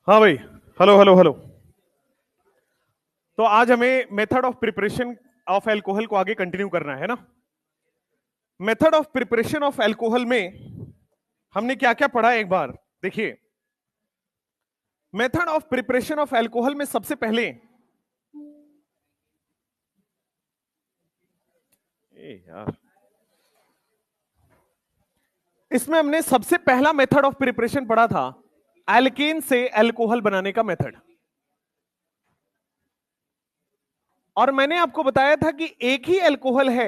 हाँ भाई। Hello hello hello. तो आज हमें method of preparation of alcohol को आगे कंटिन्यू करना है ना। Method of preparation of alcohol में हमने क्या क्या पढ़ा एक बार देखिए। Method of preparation of alcohol में सबसे पहले यार इसमें हमने सबसे पहला मेथड ऑफ प्रिपरेशन पढ़ा था एल्केन से एल्कोहल बनाने का मेथड। और मैंने आपको बताया था कि एक ही एल्कोहल है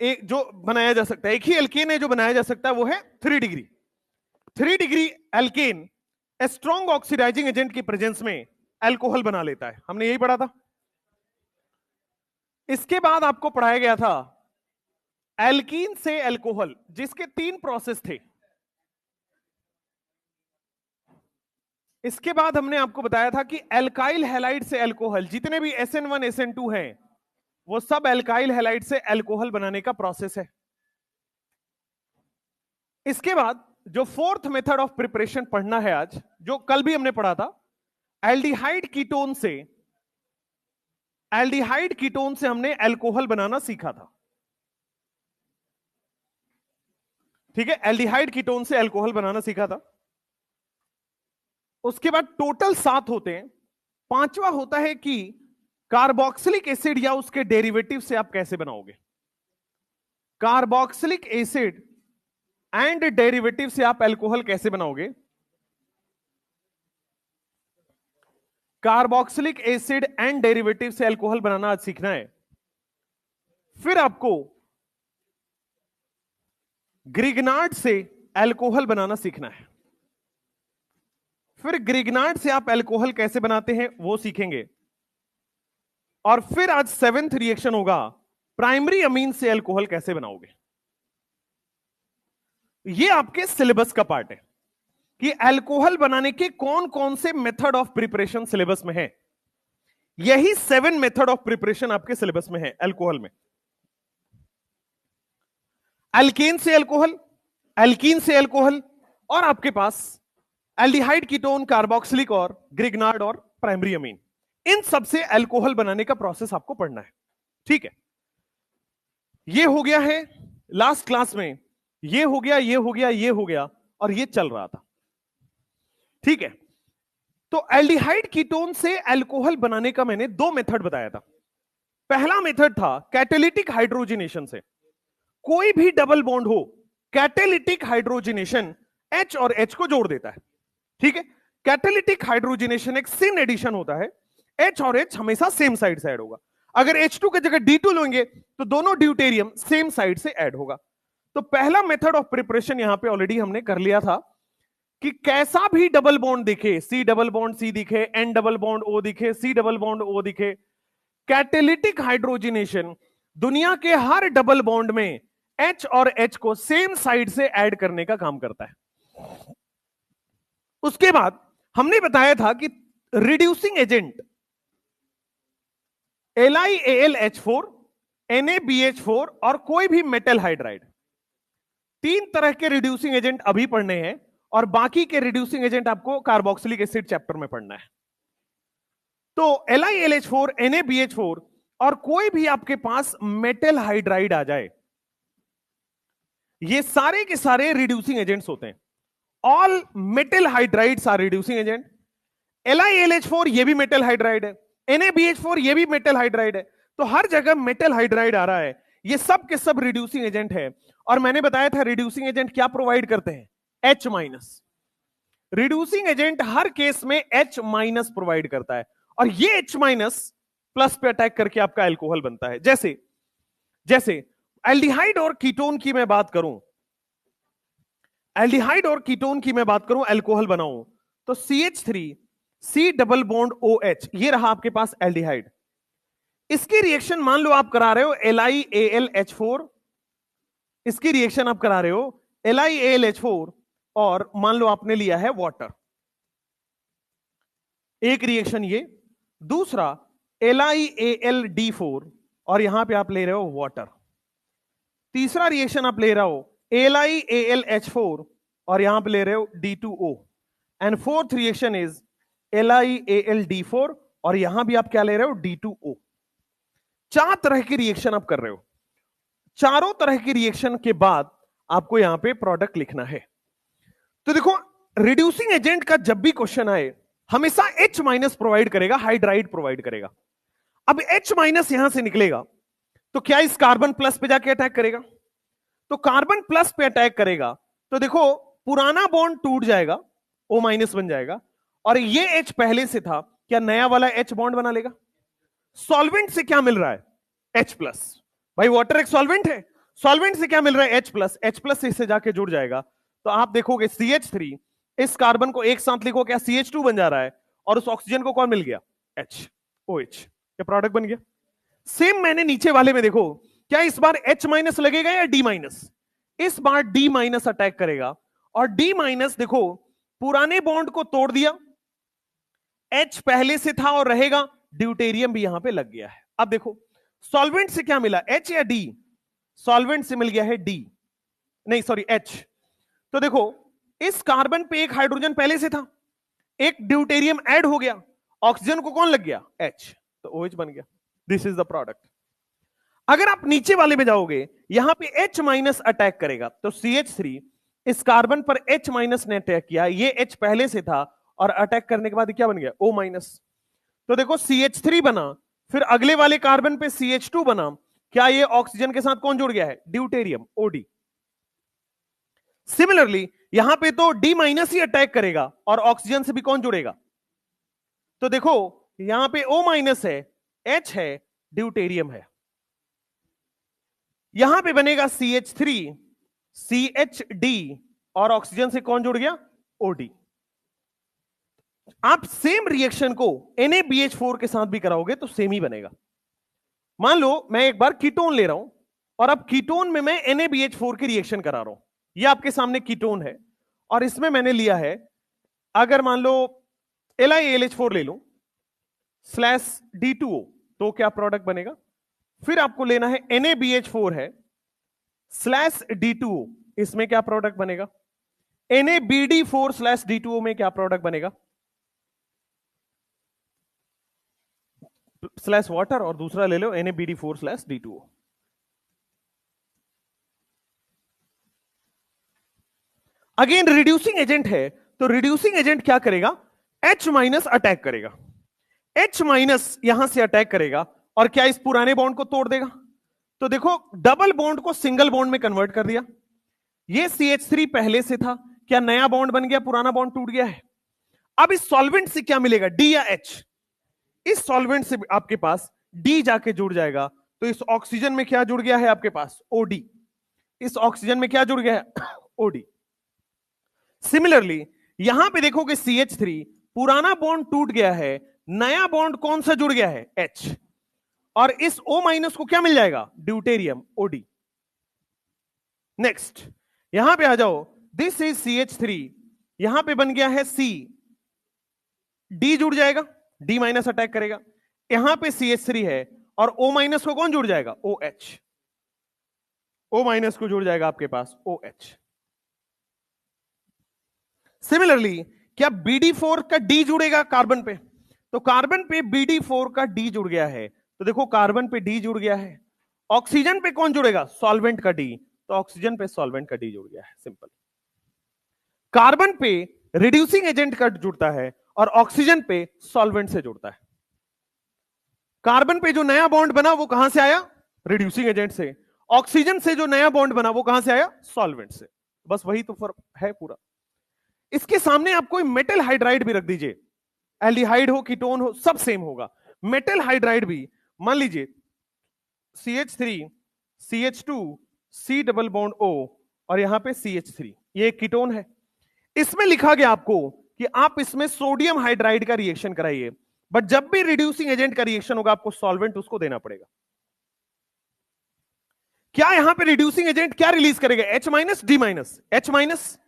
एक जो बनाया जा सकता है, एक ही एल्केन है जो बनाया जा सकता है, वो है 3 degree. 3 degree alkane strong oxidizing agent की प्रेजेंस में एल्कोहल बना लेता है। हमने यही पढ़ा था। इसके बाद आपको पढ़ाया गया था एल्कीन से एल्कोहल, जिसके 3 प्रोसेस थे। इसके बाद हमने आपको बताया था कि एल्काइल हैलाइड से एल्कोहल, जितने भी SN1 SN2 हैं, वो सब एल्काइल हैलाइड से एल्कोहल बनाने का प्रोसेस है। इसके बाद जो फोर्थ मेथड ऑफ प्रिपरेशन पढ़ना है आज, जो कल भी हमने पढ़ा था, एल्डिहाइड कीटोन से हमने एल्कोहल बनाना सीखा था। ठीक है, एल्डिहाइड कीटोन से एल्कोहल बनाना सीखा था। उसके बाद टोटल 7 होते हैं। 5वां होता है कि कार्बोक्सिलिक एसिड या उसके डेरिवेटिव से आप कैसे बनाओगे। कार्बोक्सिलिक एसिड एंड डेरिवेटिव से आप एल्कोहल कैसे बनाओगे। कार्बोक्सिलिक एसिड एंड डेरिवेटिव से एल्कोहल बनाना आज सीखना है। फिर आपको ग्रिग्नार्ड से एल्कोहल बनाना सीखना है। फिर ग्रिग्नार्ड से आप एल्कोहल कैसे बनाते हैं वो सीखेंगे। और फिर आज 7th रिएक्शन होगा, प्राइमरी अमीन से एल्कोहल कैसे बनाओगे। ये आपके सिलेबस का पार्ट है कि एल्कोहल बनाने के कौन कौन से मेथड ऑफ प्रिपरेशन सिलेबस में है। यही 7 मेथड ऑफ प्रिपरेशन आपके सिलेबस में है एल्कोहल में। एल्केन से एल्कोहल, एल्कीन से एल्कोहल, और आपके पास एल्डिहाइड कीटोन, कार्बोक्सिलिक और ग्रिग्नार्ड और प्राइमरी अमीन। इन सब से एल्कोहल बनाने का प्रोसेस आपको पढ़ना है। ठीक है, ये हो गया है लास्ट क्लास में, ये हो गया, ये हो गया, ये हो गया, और ये चल रहा था। ठीक है, तो एल्डिहाइड कीटोन से एल्कोहल बनाने का मैंने 2 मेथड बताया था। पहला मेथड था कैटेलिटिक हाइड्रोजिनेशन से। कोई भी डबल बॉन्ड हो, कैटेलिटिक हाइड्रोजिनेशन H और H को जोड़ देता है। ठीक है, कैटेलिटिक हाइड्रोजिनेशन एक सिन एडिशन होता है। H और H हमेशा सेम साइड से ऐड होगा। अगर H2 की जगह D2 लेंगे तो दोनों ड्यूटेरियम सेम साइड से ऐड होगा। तो पहला मेथड ऑफ प्रिपरेशन यहां पे ऑलरेडी हमने कर लिया था कि कैसा भी डबल बॉन्ड दिखे, C डबल बॉन्ड C दिखे, N डबल बॉन्ड O दिखे, C डबल बॉन्ड O दिखे, कैटेलिटिक हाइड्रोजिनेशन दुनिया के हर डबल बॉन्ड में H और H को सेम साइड से ऐड करने का काम करता है। उसके बाद हमने बताया था कि रिड्यूसिंग एजेंट LiAlH4, NaBH4 और कोई भी मेटल हाइड्राइड, 3 तरह के रिड्यूसिंग एजेंट अभी पढ़ने हैं, और बाकी के रिड्यूसिंग एजेंट आपको कार्बोक्सिलिक एसिड चैप्टर में पढ़ना है। तो LiAlH4, NaBH4 और कोई भी आपके पास मेटल हाइड्राइड आ जाए, ये सारे के सारे रिड्यूसिंग एजेंट्स होते हैं। All metal hydrides are reducing agent. LiAlH4 ये भी मेटल हाइड्राइड है, NaBH4 ये भी मेटल हाइड्राइड है। तो हर जगह मेटल हाइड्राइड आ रहा है, ये सब के सब रिड्यूसिंग एजेंट है। और मैंने बताया था रिड्यूसिंग एजेंट क्या प्रोवाइड करते हैं, H-। रिड्यूसिंग एजेंट हर केस में H- प्रोवाइड करता है, और ये H- प्लस पे अटैक करके आपका एल्कोहल बनता है। जैसे जैसे एल्डिहाइड और कीटोन की मैं बात करूं, एल्डिहाइड और कीटोन की मैं बात करूं, एल्कोहल बनाऊं तो CH3 C double bond OH, ये रहा आपके पास एल्डिहाइड। इसकी रिएक्शन मान लो आप करा रहे हो LiAlH4, इसकी रिएक्शन आप करा रहे हो LiAlH4, और मान लो आपने लिया है वाटर। एक रिएक्शन ये, दूसरा LiAlD4 और यहां पे आप ले रहे हो वाटर। तीसरा रिएक्शन आप ले रहे हो LiAlH4 और यहां पे ले रहे हो D2O। And fourth reaction is LiAlD4, और यहां भी आप क्या ले रहे हो, D2O। 4 तरह की रिएक्शन आप कर रहे हो। चारों तरह की रिएक्शन के बाद आपको यहां पे प्रोडक्ट लिखना है। तो देखो, रिड्यूसिंग एजेंट का जब भी क्वेश्चन आए हमेशा H माइनस प्रोवाइड करेगा, हाइड्राइड प्रोवाइड करेगा। अब H माइनस यहां से निकलेगा तो क्या इस कार्बन प्लस पे जाके अटैक करेगा? तो कार्बन प्लस पे अटैक करेगा तो देखो पुराना बॉन्ड टूट जाएगा, O माइनस बन जाएगा, और ये H पहले से था, क्या नया वाला H बॉन्ड बना लेगा? सॉल्वेंट से क्या मिल रहा है? H plus. भाई वाटर एक सॉल्वेंट है, सॉल्वेंट से क्या मिल रहा है? H plus. H प्लस इससे जाके जुड़ जाएगा तो आप देखोगे CH3, इस कार्बन को एक साथ लिखो, क्या CH2 बन जा रहा है, और उस ऑक्सीजन को कौन मिल गया? H, OH, क्या प्रोडक्ट बन गया। सेम मैंने नीचे वाले में देखो, क्या इस बार H माइनस लगेगा या D माइनस? इस बार D माइनस अटैक करेगा, और D माइनस देखो पुराने बॉन्ड को तोड़ दिया, H पहले से था और रहेगा, ड्यूटेरियम भी यहां पे लग गया है। अब देखो सॉल्वेंट से क्या मिला, H या D? सॉल्वेंट से मिल गया है D, नहीं सॉरी H। तो देखो इस कार्बन पे एक हाइड्रोजन पहले से था, एक ड्यूटेरियम ऐड हो गया, ऑक्सीजन को कौन लग गया? H, तो OH बन गया। This is the product. अगर आप नीचे वाले में जाओगे, यहां पे H माइनस अटैक करेगा तो CH3 इस कार्बन पर H माइनस ने अटैक किया, ये H पहले से था, और अटैक करने के बाद क्या बन गया? O minus. तो देखो CH3 बना, फिर अगले वाले कार्बन पे CH2 बना, क्या ये ऑक्सीजन के साथ कौन जुड़ गया है? Deuterium, OD। सिमिलरली यहां पे तो D माइनस ही अटैक करेगा, और ऑक्सीजन से भी कौन जुड़ेगा? तो देखो यहां पे O माइनस है, H है, ड्यूटेरियम है, यहां पे बनेगा CH3, CHD, और ऑक्सीजन से कौन जुड़ गया? OD। आप सेम रिएक्शन को NaBH4 के साथ भी कराओगे तो सेम ही बनेगा। मान लो मैं एक बार कीटोन ले रहा हूं, और अब कीटोन में मैं NaBH4 की रिएक्शन करा रहा हूं, ये आपके सामने कीटोन है, और इसमें मैंने लिया है, अगर मान लो LiAlH4 ले लूं /D2O, तो क्या प्रोडक्ट बनेगा? फिर आपको लेना है NaBH4 है /D2O, इसमें क्या प्रोडक्ट बनेगा? NaBD4 /D2O में क्या प्रोडक्ट बनेगा? स्लैश वाटर, और दूसरा ले लो NaBD4 /D2O। Again reducing agent है, तो रिड्यूसिंग एजेंट क्या करेगा? H माइनस अटैक करेगा, H माइनस यहां से अटैक करेगा, और क्या इस पुराने बॉन्ड को तोड़ देगा? तो देखो डबल बॉन्ड को सिंगल बॉन्ड में कन्वर्ट कर दिया, ये CH3 पहले से था, क्या नया बॉन्ड बन गया, पुराना बॉन्ड टूट गया है। अब इस सॉल्वेंट से क्या मिलेगा? D या H? इस सॉल्वेंट से आपके पास D जाके जुड़ जाएगा, तो इस ऑक्सीजन में क्या जुड़ गया है आपके पास? OD। इस ऑक्सीजन में क्या जुड़ गया है? OD। सिमिलरली यहां पे देखोगे CH3, पुराना बॉन्ड टूट गया है, नया बॉन्ड कौन सा जुड़ गया है? H, और इस O माइनस को क्या मिल जाएगा? Deuterium, OD। नेक्स्ट यहां पे आ जाओ, दिस इज CH3, यहां पे बन गया है C, D जुड़ जाएगा, D माइनस अटैक करेगा, यहां पे CH3 है, और O माइनस को कौन जुड़ जाएगा? OH। O माइनस को जुड़ जाएगा आपके पास OH। सिमिलरली क्या BD4 का D जुड़ेगा कार्बन पे? तो कार्बन पे BD4 का D जुड़ गया है, तो देखो कार्बन पे D जुड़ गया है, ऑक्सीजन पे कौन जुड़ेगा? सॉल्वेंट का D, तो ऑक्सीजन पे सॉल्वेंट का D जुड़ गया है। सिंपल। कार्बन पे रिड्यूसिंग एजेंट का जुड़ता है, और ऑक्सीजन पे सॉल्वेंट से जुड़ता है। कार्बन पे जो नया बॉन्ड बना वो कहां से आया? रिड्यूसिंग एजेंट से। ऑक्सीजन से जो नया बॉन्ड बना वो कहां से आया? सॉल्वेंट से। बस वही तो फर्क है पूरा। इसके सामने आप कोई मेटल हाइड्राइड भी रख दीजिए, एल्डिहाइड हो, कीटोन हो, सब सेम होगा। मेटल हाइड्राइड भी मान लीजिए CH3 CH2 C double bond O, और यहां पे CH3, ये एक कीटोन है। इसमें लिखा गया आपको कि आप इसमें सोडियम हाइड्राइड का रिएक्शन कराइए, बट जब भी रिड्यूसिंग एजेंट का रिएक्शन होगा आपको सॉल्वेंट उसको देना पड़ेगा। क्या यहां पे रिड्यूसिंग एजेंट क्या रिलीज करेगा? H minus, D minus. H minus,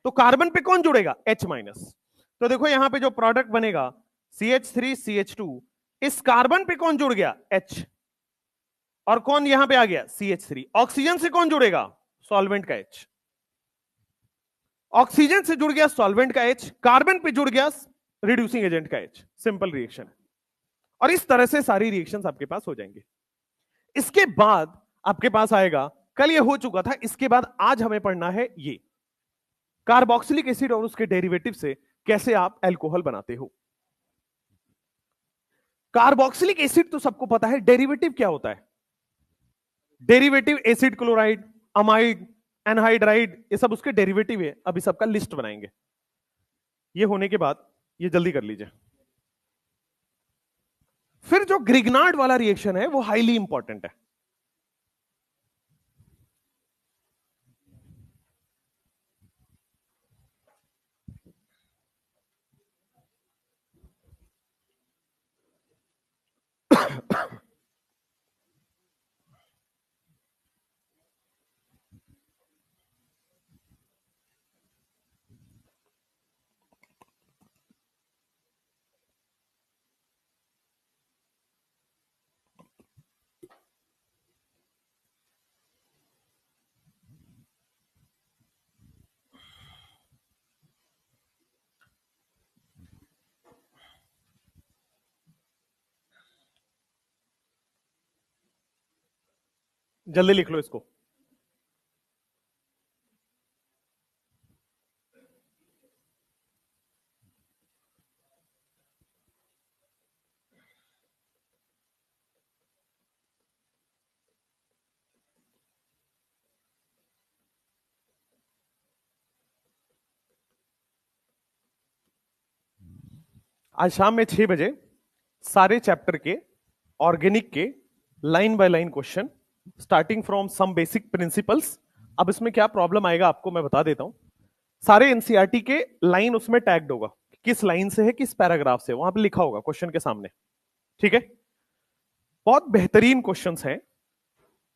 तो कार्बन पे कौन जुड़ेगा? H minus. तो देखो यहां पे जो प्रोडक्ट बनेगा CH3 CH2, इस कार्बन पे कौन जुड़ गया? H, और कौन यहां पे आ गया? CH3। ऑक्सीजन से कौन जुड़ेगा? सॉल्वेंट का H। ऑक्सीजन से जुड़ गया सॉल्वेंट का H, कार्बन पे जुड़ गया रिड्यूसिंग एजेंट का H। सिंपल रिएक्शन है। और इस तरह से सारी रिएक्शंस आपके पास हो जाएंगे। इसके बाद आपके पास आएगा, कल ये हो चुका था, इसके बाद आज हमें पढ़ना है ये कार्बोक्सिलिक एसिड और उसके डेरिवेटिव से कैसे आप अल्कोहल बनाते हो। कार्बोक्सिलिक एसिड तो सबको पता है, डेरिवेटिव क्या होता है? Derivative acid chloride, amide, anhydride, ये सब उसके डेरिवेटिव है। अभी सबका लिस्ट बनाएंगे। ये होने के बाद ये जल्दी कर लीजिए। फिर जो ग्रिग्नार्ड वाला रिएक्शन है वो हाईली इंपॉर्टेंट है। जल्दी लिख लो इसको। आज शाम में 6 बजे सारे चैप्टर के ऑर्गेनिक के line by line question, starting from some basic principles. अब इसमें क्या प्रॉब्लम आएगा आपको मैं बता देता हूं। सारे एनसीईआरटी के लाइन उसमें टैग्ड होगा, किस लाइन से है, किस पैराग्राफ से, वहां पे लिखा होगा क्वेश्चन के सामने। ठीक है, बहुत बेहतरीन क्वेश्चंस हैं।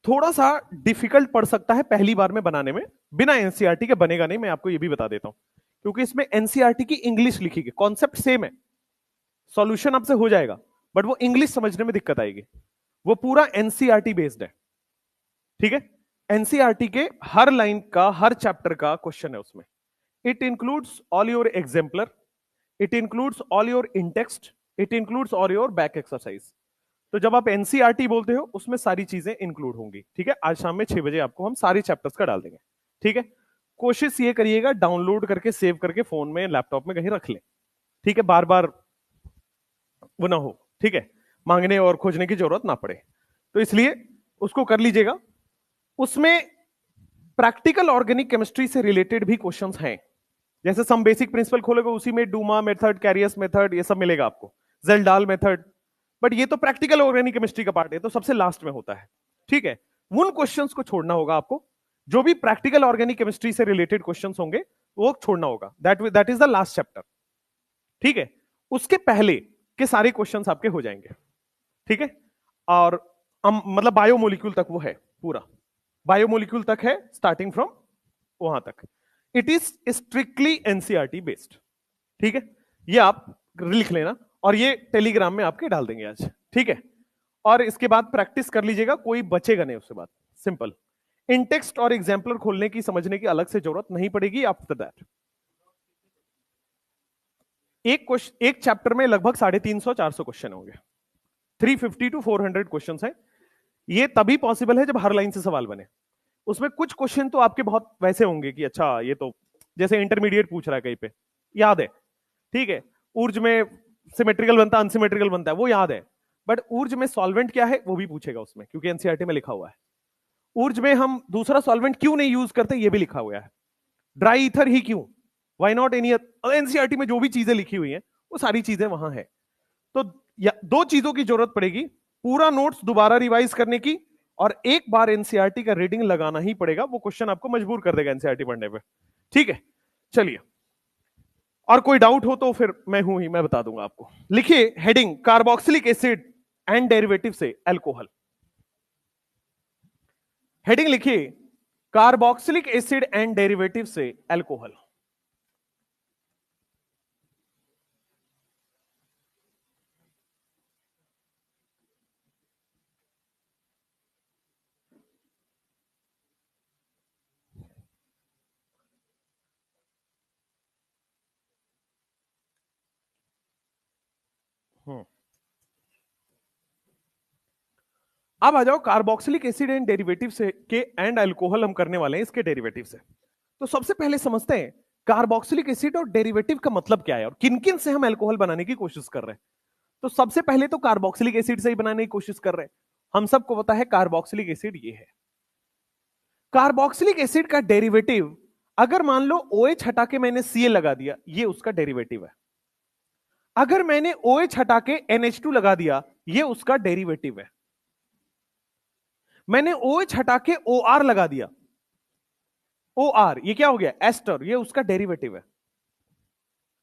थोड़ा सा डिफिकल्ट पड़ सकता है पहली बार में बनाने में, बिना एनसीईआरटी के बनेगा नहीं, मैं आपको ये भी बता देता हूं, क्योंकि इसमें एनसीईआरटी की इंग्लिश लिखी गई, कॉन्सेप्ट सेम है, सॉल्यूशन आपसे हो जाएगा, बट वो इंग्लिश समझने में दिक्कत आएगी। वो पूरा एनसीईआरटी बेस्ड है। ठीक है, एनसीईआरटी के हर लाइन का, हर चैप्टर का क्वेश्चन है उसमें। It includes all your exemplar, it includes all your in-text, it includes all your back exercise. तो जब आप एनसीईआरटी बोलते हो उसमें सारी चीजें इंक्लूड होंगी। ठीक है, आज शाम में 6 बजे आपको हम सारे चैप्टर्स का डाल देंगे। ठीक है, कोशिश ये करिएगा डाउनलोड करके सेव करके फोन में, लैपटॉप में कहीं रख लें। ठीक है, बार बार वो ना हो, ठीक है, मांगने और खोजने की जरूरत ना पड़े, तो इसलिए उसको कर लीजिएगा। उसमें प्रैक्टिकल ऑर्गेनिक केमिस्ट्री से रिलेटेड भी क्वेश्चंस हैं, जैसे सम बेसिक प्रिंसिपल खोलेगा उसी में डूमा मेथड, कैरियस मेथड, ये सब मिलेगा आपको, जेल्डाल मेथड। बट ये तो प्रैक्टिकल ऑर्गेनिक केमिस्ट्री का पार्ट है, तो सबसे लास्ट में होता है। ठीक है, उन क्वेश्चंस को छोड़ना होगा आपको, जो भी प्रैक्टिकल ऑर्गेनिक केमिस्ट्री से रिलेटेड क्वेश्चंस होंगे वो छोड़ना होगा। That is the last chapter. ठीक है, उसके पहले के सारे क्वेश्चंस आपके हो जाएंगे। ठीक है, और मतलब बायोमोलिक्यूल तक वो है, पूरा बायोमोलिक्यूल तक है, स्टार्टिंग फ्रॉम वहां तक। It is strictly NCERT based. ठीक है, ये आप लिख लेना और ये टेलीग्राम में आपके डाल देंगे आज। ठीक है, और इसके बाद प्रैक्टिस कर लीजिएगा, कोई बचेगा नहीं उसके बाद। सिंपल, इंटेक्स्ट और एग्जाम्पलर खोलने की, समझने की अलग से जरूरत नहीं पड़ेगी आफ्टर दैट। एक चैप्टर में लगभग 350-400 क्वेश्चन होंगे, 350 to 400 क्वेश्चन है। ये तभी पॉसिबल है जब हर लाइन से सवाल बने। उसमें कुछ क्वेश्चन तो आपके बहुत वैसे होंगे कि अच्छा ये तो जैसे इंटरमीडिएट पूछ रहा है कहीं पे, याद है। ठीक है, ऊर्ज में सिमेट्रिकल बनता है, अनसिमेट्रिकल बनता है, वो याद है। बट ऊर्ज में सॉल्वेंट क्या है वो भी पूछेगा उसमें, क्योंकि एनसीईआरटी में लिखा हुआ है। ऊर्ज में हम दूसरा सॉल्वेंट क्यों नहीं यूज करते ये भी लिखा हुआ है। ड्राई ईथर ही क्यों, वाई नॉट एनी, एनसीईआरटी में जो भी चीजें लिखी हुई हैं वो सारी चीजें वहां है। तो दो चीजों की जरूरत पड़ेगी, पूरा नोट्स दोबारा रिवाइज करने की, और एक बार एनसीईआरटी का रीडिंग लगाना ही पड़ेगा। वो क्वेश्चन आपको मजबूर कर देगा एनसीईआरटी पढ़ने पे। ठीक है, चलिए, और कोई डाउट हो तो फिर मैं हूं ही, मैं बता दूंगा आपको। लिखिए heading, carboxylic acid and derivative से अल्कोहल। हेडिंग लिखिए, कार्बोक्सिलिक एसिड एंड डेरिवेटिव से अल्कोहल। अब आ जाओ कार्बोक्सिलिक एसिड एंड डेरिवेटिव से के एंड अल्कोहल हम करने वाले हैं इसके डेरिवेटिव से। तो सबसे पहले समझते हैं कार्बोक्सिलिक एसिड और डेरिवेटिव का मतलब क्या है और किन किन से हम अल्कोहल बनाने की कोशिश कर रहे हैं। तो सबसे पहले तो कार्बोक्सिलिक एसिड से ही बनाने की कोशिश कर रहे हैं। हम सबको पता है कार्बोक्सिलिक एसिड ये है। कार्बोक्सिलिक एसिड का डेरिवेटिव अगर मान लो OH हटा के मैंने Cl लगा दिया, ये उसका डेरिवेटिव है। अगर मैंने OH हटा के NH2 लगा दिया, ये उसका डेरिवेटिव है। मैंने OH हटा के OR लगा दिया, OR ये क्या हो गया, एस्टर, ये उसका डेरिवेटिव है।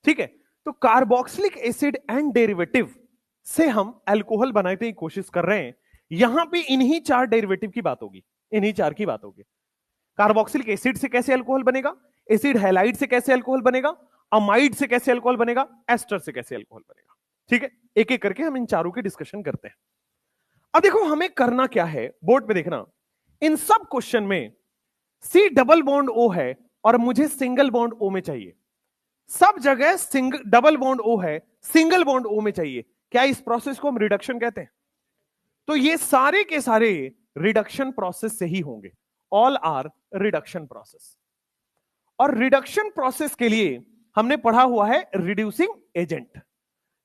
ठीक है, तो कार्बोक्सिलिक एसिड एंड डेरिवेटिव से हम अल्कोहल बनाने की कोशिश कर रहे हैं। यहां पे इन्हीं चार डेरिवेटिव की बात होगी, इन्हीं चार की बात होगी। कार्बोक्सिलिक एसिड से कैसे अल्कोहल बनेगा, एसिड हैलाइड से कैसे अल्कोहल बनेगा, अमाइड से कैसे अल्कोहल बनेगा, एस्टर से कैसे अल्कोहल बनेगा। ठीक है, एक एक करके हम इन चारों की डिस्कशन करते हैं। अब देखो हमें करना क्या है, बोर्ड पे देखना। इन सब क्वेश्चन में C डबल बॉन्ड O है और मुझे सिंगल बॉन्ड O में चाहिए। सब जगह सिंगल डबल बॉन्ड O है, सिंगल बॉन्ड O में चाहिए। क्या इस प्रोसेस को हम रिडक्शन कहते हैं? तो ये सारे के सारे रिडक्शन प्रोसेस से ही होंगे। All are reduction process. और रिडक्शन प्रोसेस के लिए हमने पढ़ा हुआ है रिड्यूसिंग एजेंट।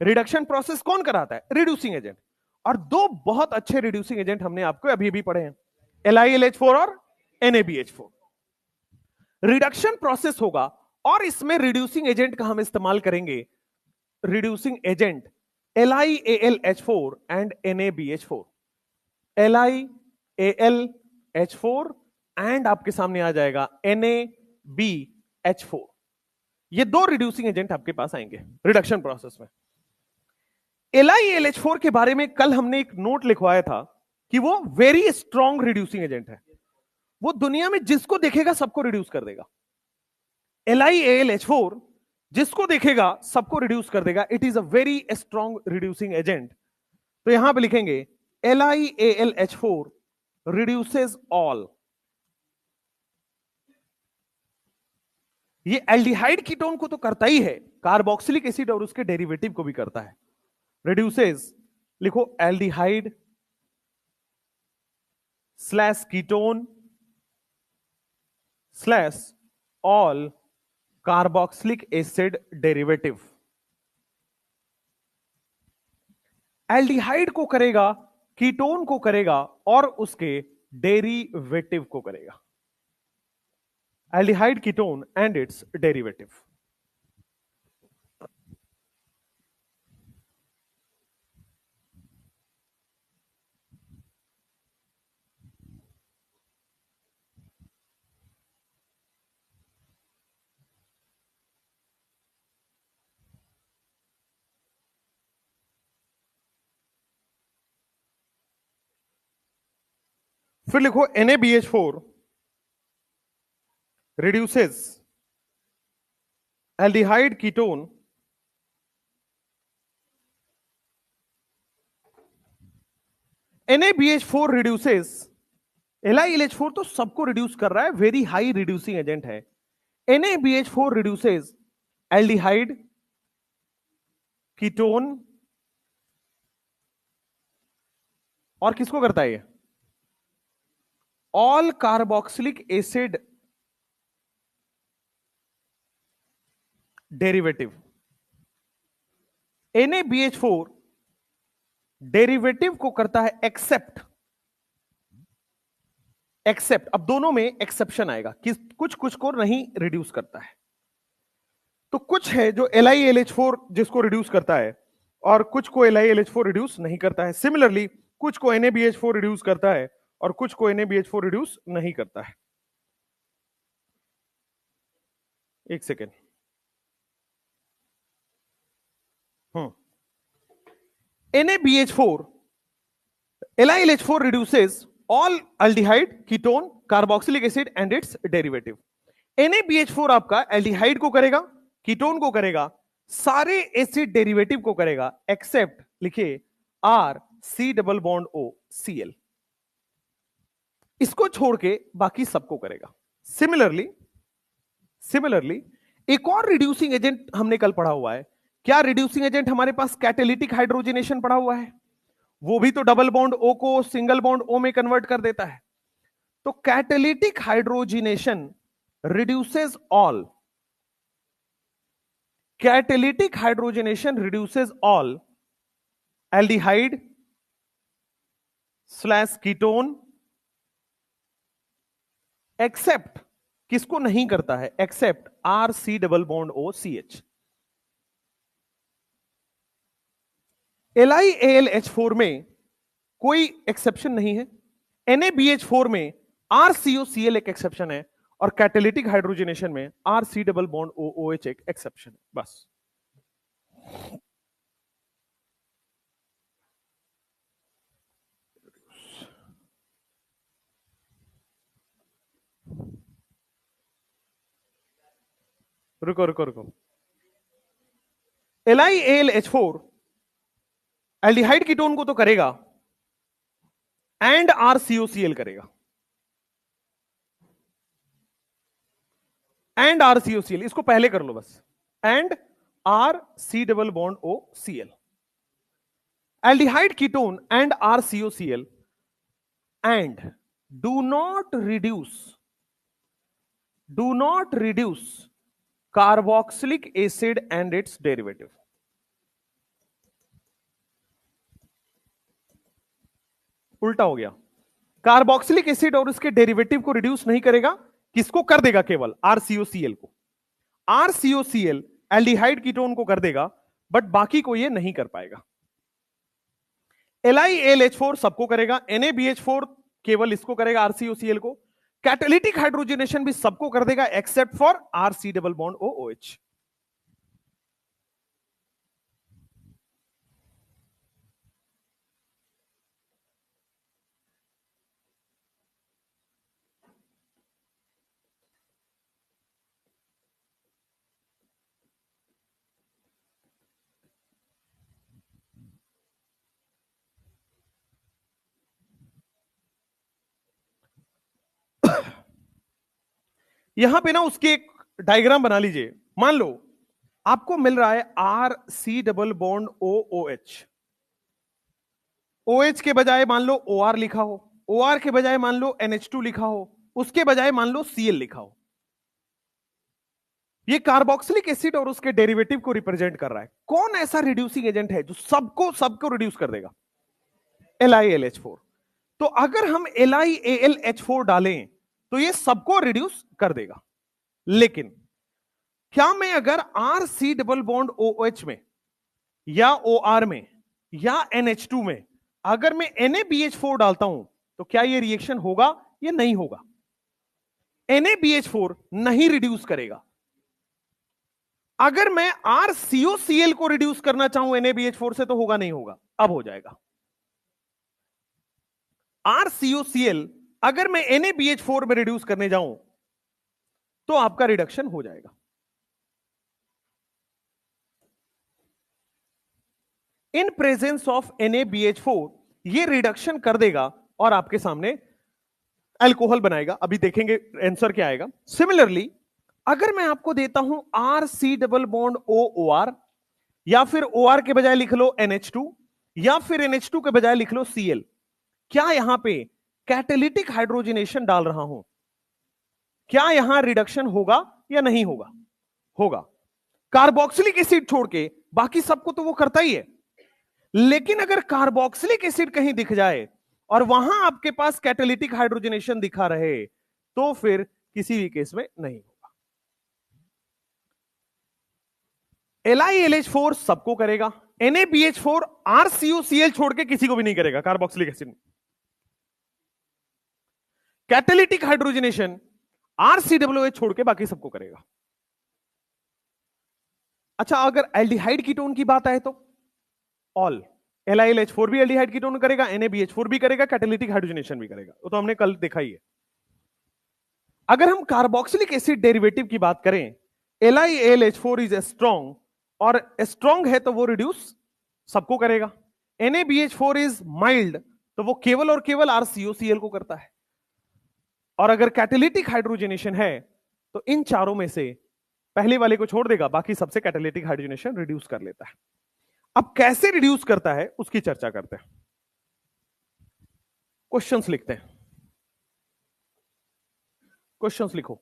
रिडक्शन प्रोसेस कौन कराता है? Reducing agent. और दो बहुत अच्छे रिड्यूसिंग एजेंट हमने आपको अभी भी पढ़े हैं, LiLH4 और NaBH4। रिडक्शन प्रोसेस होगा और इसमें रिड्यूसिंग एजेंट का हम इस्तेमाल करेंगे, reducing agent LiAlH4 and NaBH4। LiAlH4 and आपके सामने आ जाएगा NaBH4। ये दो रिड्यूसिंग एजेंट आपके पास आएंगे रिडक्शन प्रोसेस में। LiAlH4 के बारे में कल हमने एक नोट लिखवाया था कि वो वेरी स्ट्रॉन्ग रिड्यूसिंग एजेंट है। वो दुनिया में जिसको देखेगा सबको रिड्यूस कर देगा। LiAlH4 जिसको देखेगा सबको रिड्यूस कर देगा। It is a very strong reducing agent. तो यहां पे लिखेंगे LiAlH4 रिड्यूसेस ऑल। ये एल्डिहाइड कीटोन को तो करता ही है, कार्बोक्सिलिक एसिड और उसके डेरिवेटिव को भी करता है। रिड्यूसेस, लिखो aldehyde slash ketone slash all carboxylic acid derivative. Aldehyde को करेगा, कीटोन को करेगा और उसके डेरिवेटिव को करेगा। Aldehyde, ketone and it's derivative. फिर लिखो NaBH4 reduces aldehyde ketone NaBH4 reduces LiLH4 तो सबको रिड्यूस कर रहा है, वेरी हाई रिड्यूसिंग एजेंट है। NaBH4 reduces aldehyde कीटोन और किसको करता है ये? All carboxylic acid derivative. NaBH4 derivative को करता है एक्सेप्ट। अब दोनों में एक्सेप्शन आएगा कि कुछ कुछ को नहीं रिड्यूस करता है। तो कुछ है जो LiLH4 जिसको रिड्यूस करता है और कुछ को LiLH4 रिड्यूस नहीं करता है। सिमिलरली कुछ को NaBH4 रिड्यूस करता है और कुछ को NaBH4 रिड्यूस नहीं करता है। एक second. NaBH4 LiLH4 reduces all aldehyde, ketone, carboxylic acid and its derivative। NaBH4 आपका एल्डिहाइड को करेगा, कीटोन को करेगा, सारे एसिड डेरिवेटिव को करेगा एक्सेप्ट, लिखिए R C double bond O Cl। इसको छोड़ के बाकी सबको करेगा। सिमिलरली एक और रिड्यूसिंग एजेंट हमने कल पढ़ा हुआ है क्या रिड्यूसिंग एजेंट हमारे पास कैटेलिटिक हाइड्रोजनेशन पड़ा हुआ है? वो भी तो डबल बॉन्ड O को सिंगल बॉन्ड O में कन्वर्ट कर देता है। तो catalytic hydrogenation reduces all, catalytic hydrogenation reduces all aldehyde slash ketone, except, किसको नहीं करता है? Except RC double bond OCH। LiAlH4 में कोई एक्सेप्शन नहीं है, NaBH4 में RCOCl एक एक्सेप्शन है, और कैटेलिटिक हाइड्रोजनेशन में RC डबल बॉन्ड OOH एक एक्सेप्शन है। बस रुको रुको रुको। LiAlH4 एल्डिहाइड कीटोन को तो करेगा एंड RCOCl करेगा, एंड RCOCl, इसको पहले कर लो बस, and RC double bond OCl, aldehyde ketone and RCOCl, and do not reduce carboxylic acid and it's derivative. उल्टा हो गया, कार्बोक्सिलिक एसिड और उसके डेरिवेटिव को रिड्यूस नहीं करेगा, किसको कर देगा? केवल RCOCl को। RCOCl एल्डिहाइड कीटोन को कर देगा, बट बाकी को ये नहीं कर पाएगा। LiAlH4 सबको करेगा, NaBH4 केवल इसको करेगा, RCOCl को। कैटेलिटिक हाइड्रोजनेशन भी सबको कर देगा except for RC double bond OOH। यहां पे ना उसकी एक डायग्राम बना लीजिए। मान लो आपको मिल रहा है RC double bond OOH, OH के बजाय मान लो OR लिखा हो, OR के बजाय मान लो NH2 लिखा हो, उसके बजाय मान लो Cl लिखा हो। ये कार्बोक्सिलिक एसिड और उसके डेरिवेटिव को रिप्रेजेंट कर रहा है। कौन ऐसा रिड्यूसिंग एजेंट है जो सबको रिड्यूस कर देगा? LiAlH4। तो अगर हम LiAlH4 डालें तो ये सबको रिड्यूस कर देगा। लेकिन क्या मैं अगर RC डबल बॉन्ड OH में या OR में या NH2 में अगर मैं NaBH4 डालता हूं तो क्या ये रिएक्शन होगा या नहीं होगा? NaBH4 नहीं रिड्यूस करेगा। अगर मैं RCOCl को रिड्यूस करना चाहूं NaBH4 से तो होगा नहीं होगा? अब हो जाएगा। RCOCl अगर मैं NaBH4 में रिड्यूस करने जाऊं तो आपका रिडक्शन हो जाएगा। इन प्रेजेंस ऑफ NaBH4 ये रिडक्शन कर देगा और आपके सामने अल्कोहल बनाएगा। अभी देखेंगे आंसर क्या आएगा। सिमिलरली अगर मैं आपको देता हूं RC डबल बॉन्ड OOR, या फिर OR के बजाय लिख लो NH2, या फिर NH2 के बजाय लिख लो Cl, क्या यहां पे कैटेलिटिक हाइड्रोजनेशन डाल रहा हूं, क्या यहां रिडक्शन होगा या नहीं होगा? होगा। कार्बोक्सिलिक एसिड छोड़ के बाकी सबको तो वो करता ही है, लेकिन अगर कार्बोक्सिलिक एसिड कहीं दिख जाए और वहां आपके पास कैटेलिटिक हाइड्रोजनेशन दिखा रहे तो फिर किसी भी केस में नहीं होगा। LiAlH4 सबको करेगा, NaBH4 RCOCl छोड़ के किसी को भी नहीं करेगा carboxylic acid. Catalytic hydrogenation RCOOH छोड़ के बाकी सबको करेगा। अच्छा, अगर एल्डिहाइड कीटोन की बात आए तो ऑल, LiAlH4 भी एल्डिहाइड कीटोन करेगा, NaBH4 भी करेगा, कैटेलिटिक हाइड्रोजनेशन भी करेगा। वो तो हमने कल देखा ही है। अगर हम कार्बोक्सिलिक एसिड डेरिवेटिव की बात करें, LiAlH4 इज स्ट्रॉन्ग, और स्ट्रॉन्ग है तो वो रिड्यूस सबको करेगा। NaBH4 इज माइल्ड तो वो केवल और केवल RCOCl को करता है। और अगर कैटेलिटिक हाइड्रोजनेशन है तो इन चारों में से पहले वाले को छोड़ देगा, बाकी सबसे कैटालिटिक हाइड्रोजनेशन रिड्यूस कर लेता है। अब कैसे रिड्यूस करता है उसकी चर्चा करते हैं, क्वेश्चंस लिखते हैं। क्वेश्चंस लिखो।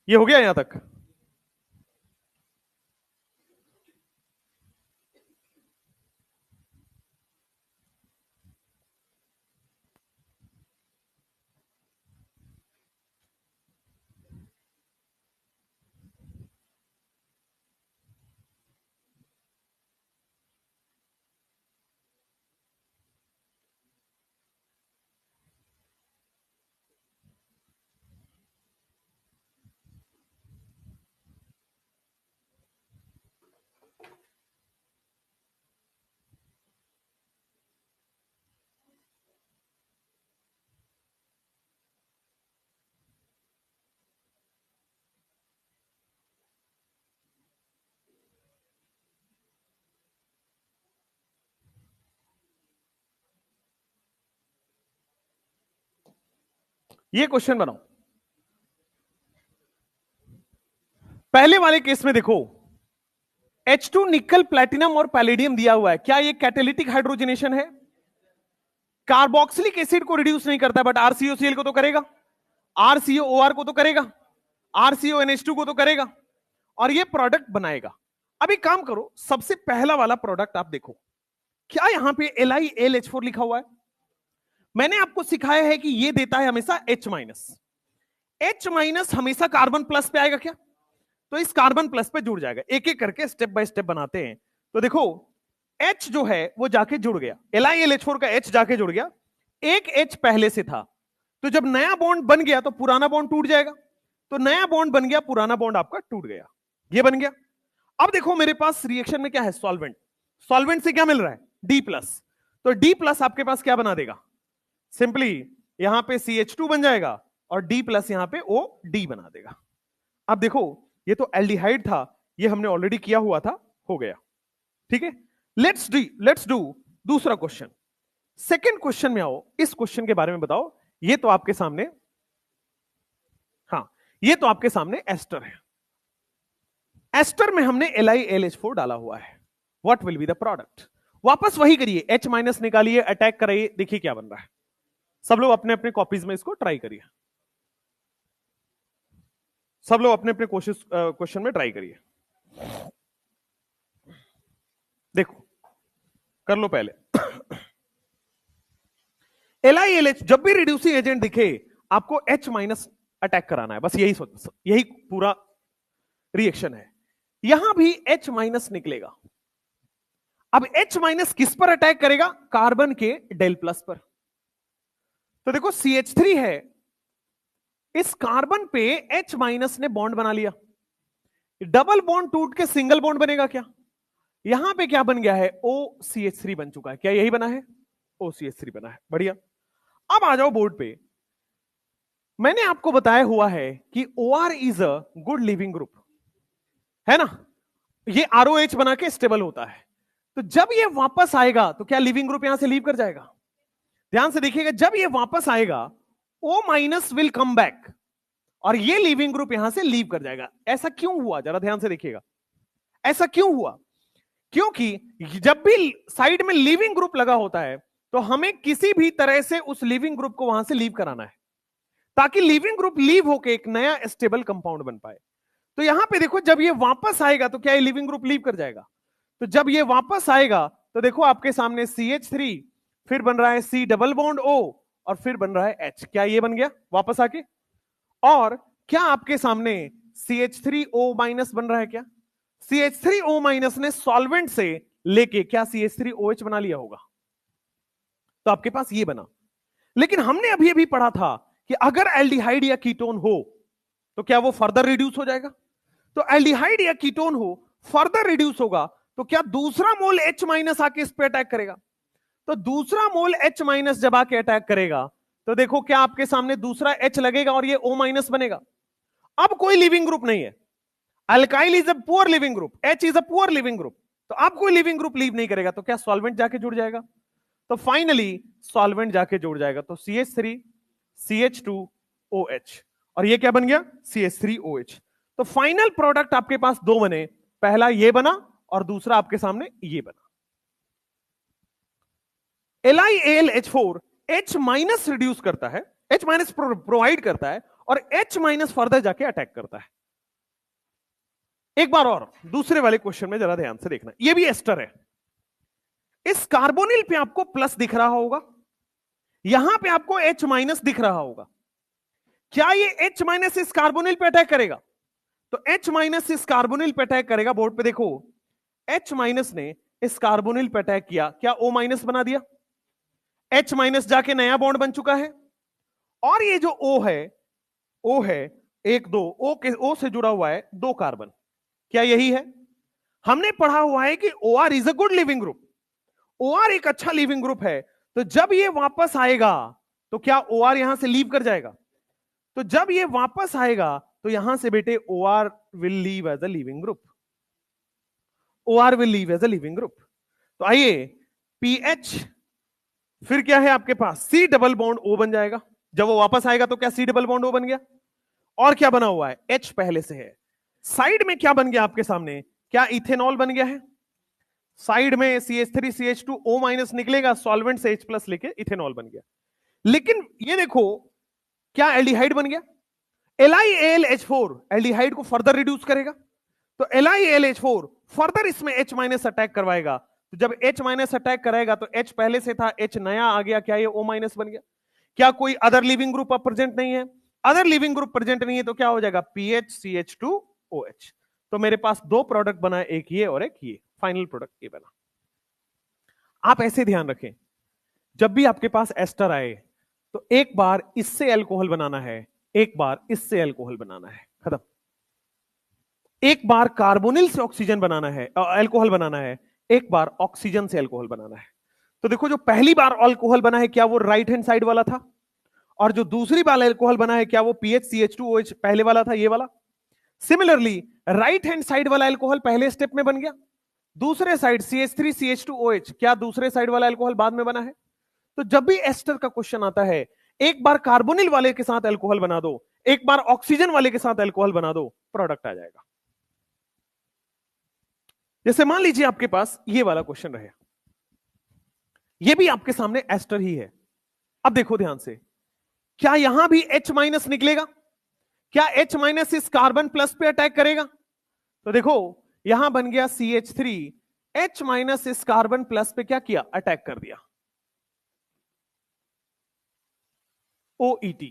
ये हो गया यहां तक? ये क्वेश्चन बनाओ। पहले वाले केस में देखो, H2 निकल प्लैटिनम और पैलेडियम दिया हुआ है, क्या ये कैटालिटिक हाइड्रोजनेशन है? कार्बोक्सिलिक एसिड को रिड्यूस नहीं करता, बट RCOCl को तो करेगा, RCOOR को तो करेगा, RCONH2 को तो करेगा, और ये प्रोडक्ट बनाएगा। अभी काम करो, सबसे पहला वाला प्रोडक्ट आप देखो, क्या यहां पे LiAlH4 लिखा हुआ है? मैंने आपको सिखाया है कि ये देता है हमेशा H माइनस। H माइनस हमेशा कार्बन प्लस पे आएगा क्या? तो इस कार्बन प्लस पे जुड़ जाएगा। एक एक करके स्टेप बाय स्टेप बनाते हैं। तो देखो, H जो है वो जाके जुड़ गया, LiLH4 का H जाके जुड़ गया, एक H पहले से था, तो जब नया बॉन्ड बन गया तो पुराना बॉन्ड टूट जाएगा, तो नया बॉन्ड बन गया, पुराना बॉन्ड आपका टूट गया, ये बन गया। अब देखो मेरे पास रिएक्शन में क्या है, सॉल्वेंट। सॉल्वेंट से क्या मिल रहा है? D+। तो D+ आपके पास क्या बना देगा? सिंपली यहां पे CH2 बन जाएगा और D+ यहां पे OD बना देगा। अब देखो, ये तो एल्डिहाइड था, ये हमने ऑलरेडी किया हुआ था, हो गया, ठीक है। लेट्स डू दूसरा क्वेश्चन। सेकंड क्वेश्चन में आओ, इस क्वेश्चन के बारे में बताओ। ये तो आपके सामने, हाँ, ये तो आपके सामने एस्टर है। एस्टर में हमने LiLH4 डाला हुआ है। What will be the product? वापस वही करिए, H माइनस निकालिए, अटैक कराइए, देखिए क्या बन रहा है। सब लोग अपने अपने कॉपीज में इसको ट्राई करिए, सब लोग अपने अपने क्वेश्चन में ट्राई करिए। देखो, कर लो पहले। LiLH जब भी रिड्यूसिंग एजेंट दिखे आपको H माइनस अटैक कराना है, बस यही पूरा रिएक्शन है। यहां भी H माइनस निकलेगा। अब H माइनस किस पर अटैक करेगा? कार्बन के डेल प्लस पर। तो देखो CH3 है, इस कार्बन पे H माइनस ने बॉन्ड बना लिया, डबल बॉन्ड टूट के सिंगल बॉन्ड बनेगा क्या? यहां पे क्या बन गया है? OCH3 बन चुका है। क्या यही बना है? OCH3 बना है, बढ़िया। अब आ जाओ बोर्ड पे। मैंने आपको बताया हुआ है कि OR is a good leaving group, है ना? ये ROH बना के स्टेबल होता है। तो जब ये वापस आएगा तो क्या लिविंग ग्रुप यहां से लीव कर जाएगा? ध्यान से देखिएगा, जब ये वापस आएगा O minus will come back और ये लिविंग ग्रुप यहां से लीव कर जाएगा। ऐसा क्यों हुआ? जरा ध्यान से देखिएगा, ऐसा क्यों हुआ? क्योंकि जब भी साइड में लिविंग ग्रुप लगा होता है तो हमें किसी भी तरह से उस लिविंग ग्रुप को वहां से लीव कराना है, ताकि लिविंग ग्रुप लीव होकर एक नया स्टेबल कंपाउंड बन पाए। तो यहां पे देखो, जब ये वापस आएगा तो क्या ये लिविंग ग्रुप लीव कर जाएगा? तो जब ये वापस आएगा तो देखो आपके सामने CH3, फिर बन रहा है C डबल बॉन्ड O और फिर बन रहा है H। क्या ये बन गया वापस आके? और क्या आपके सामने CH3O माइनस बन रहा है? क्या CH3O माइनस ने सॉल्वेंट से लेके क्या CH3OH बना लिया होगा? तो आपके पास ये बना। लेकिन हमने अभी अभी पढ़ा था कि अगर एल्डिहाइड या कीटोन हो तो क्या वो फर्दर रिड्यूस हो जाएगा? तो एल्डिहाइड या कीटोन हो, फर्दर रिड्यूस होगा, तो क्या दूसरा मोल H माइनस आके इस पे अटैक करेगा? तो दूसरा मोल H माइनस जब आके अटैक करेगा तो देखो क्या आपके सामने दूसरा H लगेगा और ये O माइनस बनेगा। अब कोई लिविंग ग्रुप नहीं है, alkyl is a poor leaving group, H is a poor leaving group, तो अब कोई लिविंग ग्रुप लीव नहीं करेगा, तो क्या सॉल्वेंट जाके जुड़ जाएगा? तो फाइनली सॉल्वेंट जाके जुड़ जाएगा, तो CH3 CH2OH और ये क्या बन गया? CH3OH। तो फाइनल प्रोडक्ट आपके पास दो बने, पहला ये बना और दूसरा आपके सामने ये बना। LiAlH4 H माइनस रिड्यूस करता है, H माइनस प्रोवाइड करता है और H माइनस फर्दर जाके अटैक करता है। एक बार और दूसरे वाले क्वेश्चन में जरा ध्यान से देखना, ये भी एस्टर है। इस कार्बोनिल पे आपको प्लस दिख रहा होगा, यहां पे आपको H माइनस दिख रहा होगा। क्या ये H माइनस इस कार्बोनिल पे अटैक करेगा? तो H माइनस इस कार्बोनिल पे अटैक करेगा। बोर्ड पे देखो, H माइनस ने इस कार्बोनिल पे अटैक किया, क्या O माइनस बना दिया? H माइनस जाके नया बॉन्ड बन चुका है और ये जो O है एक दो, O से जुड़ा हुआ है दो कार्बन। क्या यही है? हमने पढ़ा हुआ है कि OR is a good living group, OR एक अच्छा लिविंग ग्रुप है। तो जब ये वापस आएगा तो क्या OR यहां से लीव कर जाएगा? तो जब ये वापस आएगा तो यहां से बेटे OR will leave as a leaving group, OR will leave as a leaving group. तो आइए PH, फिर क्या है आपके पास? C डबल बॉन्ड O बन जाएगा। जब वो वापस आएगा तो क्या C डबल बॉन्ड O बन गया? और क्या बना हुआ है? H पहले से है। साइड में क्या बन गया आपके सामने? क्या इथेनॉल बन गया है? साइड में CH3 CH2 O माइनस निकलेगा, सॉल्वेंट से H प्लस लेके इथेनॉल बन गया। लेकिन ये देखो, क्या एल्डिहाइड बन गया? LiAlH4 एल्डिहाइड को फर्दर रिड्यूस करेगा, तो LiAlH4 फर्दर इसमें H माइनस अटैक करवाएगा। तो जब H माइनस अटैक कराएगा तो H पहले से था, H नया आ गया, क्या ये O माइनस बन गया? क्या कोई अदर लिविंग ग्रुप अब प्रेजेंट नहीं है? अदर लिविंग ग्रुप प्रेजेंट नहीं है तो क्या हो जाएगा? PH CH2OH। तो मेरे पास दो प्रोडक्ट बना, एक ये और एक ये, फाइनल प्रोडक्ट ये बना। आप ऐसे ध्यान रखें, जब भी आपके पास एस्टर आए तो एक बार इससे अल्कोहल बनाना है, एक बार इससे अल्कोहल बनाना है, खत्म। एक बार कार्बोनिल से ऑक्सीजन बनाना है, अल्कोहल बनाना है, एक बार ऑक्सीजन से अल्कोहल बनाना है। तो देखो, जो पहली बार अल्कोहल बना है क्या वो राइट हैंड साइड वाला था? और जो दूसरी बार अल्कोहल बना है क्या वो PH CH2OH पहले वाला था, ये वाला? सिमिलरली राइट हैंड साइड वाला अल्कोहल पहले स्टेप में बन गया, दूसरे साइड CH3 CH2OH क्या दूसरे साइड वाला अल्कोहल बाद में बना है? तो जब भी एस्टर का क्वेश्चन आता है, एक बार कार्बोनिल वाले के साथ अल्कोहल बना दो, एक बार ऑक्सीजन वाले के साथ अल्कोहल बना दो, प्रोडक्ट आ जाएगा। जैसे मान लीजिए आपके पास ये वाला क्वेश्चन रहे, ये भी आपके सामने एस्टर ही है। अब देखो ध्यान से, क्या यहां भी H माइनस निकलेगा? क्या H माइनस इस कार्बन प्लस पे अटैक करेगा? तो देखो, यहां बन गया CH3, H माइनस इस कार्बन प्लस पे क्या किया? अटैक कर दिया, OET।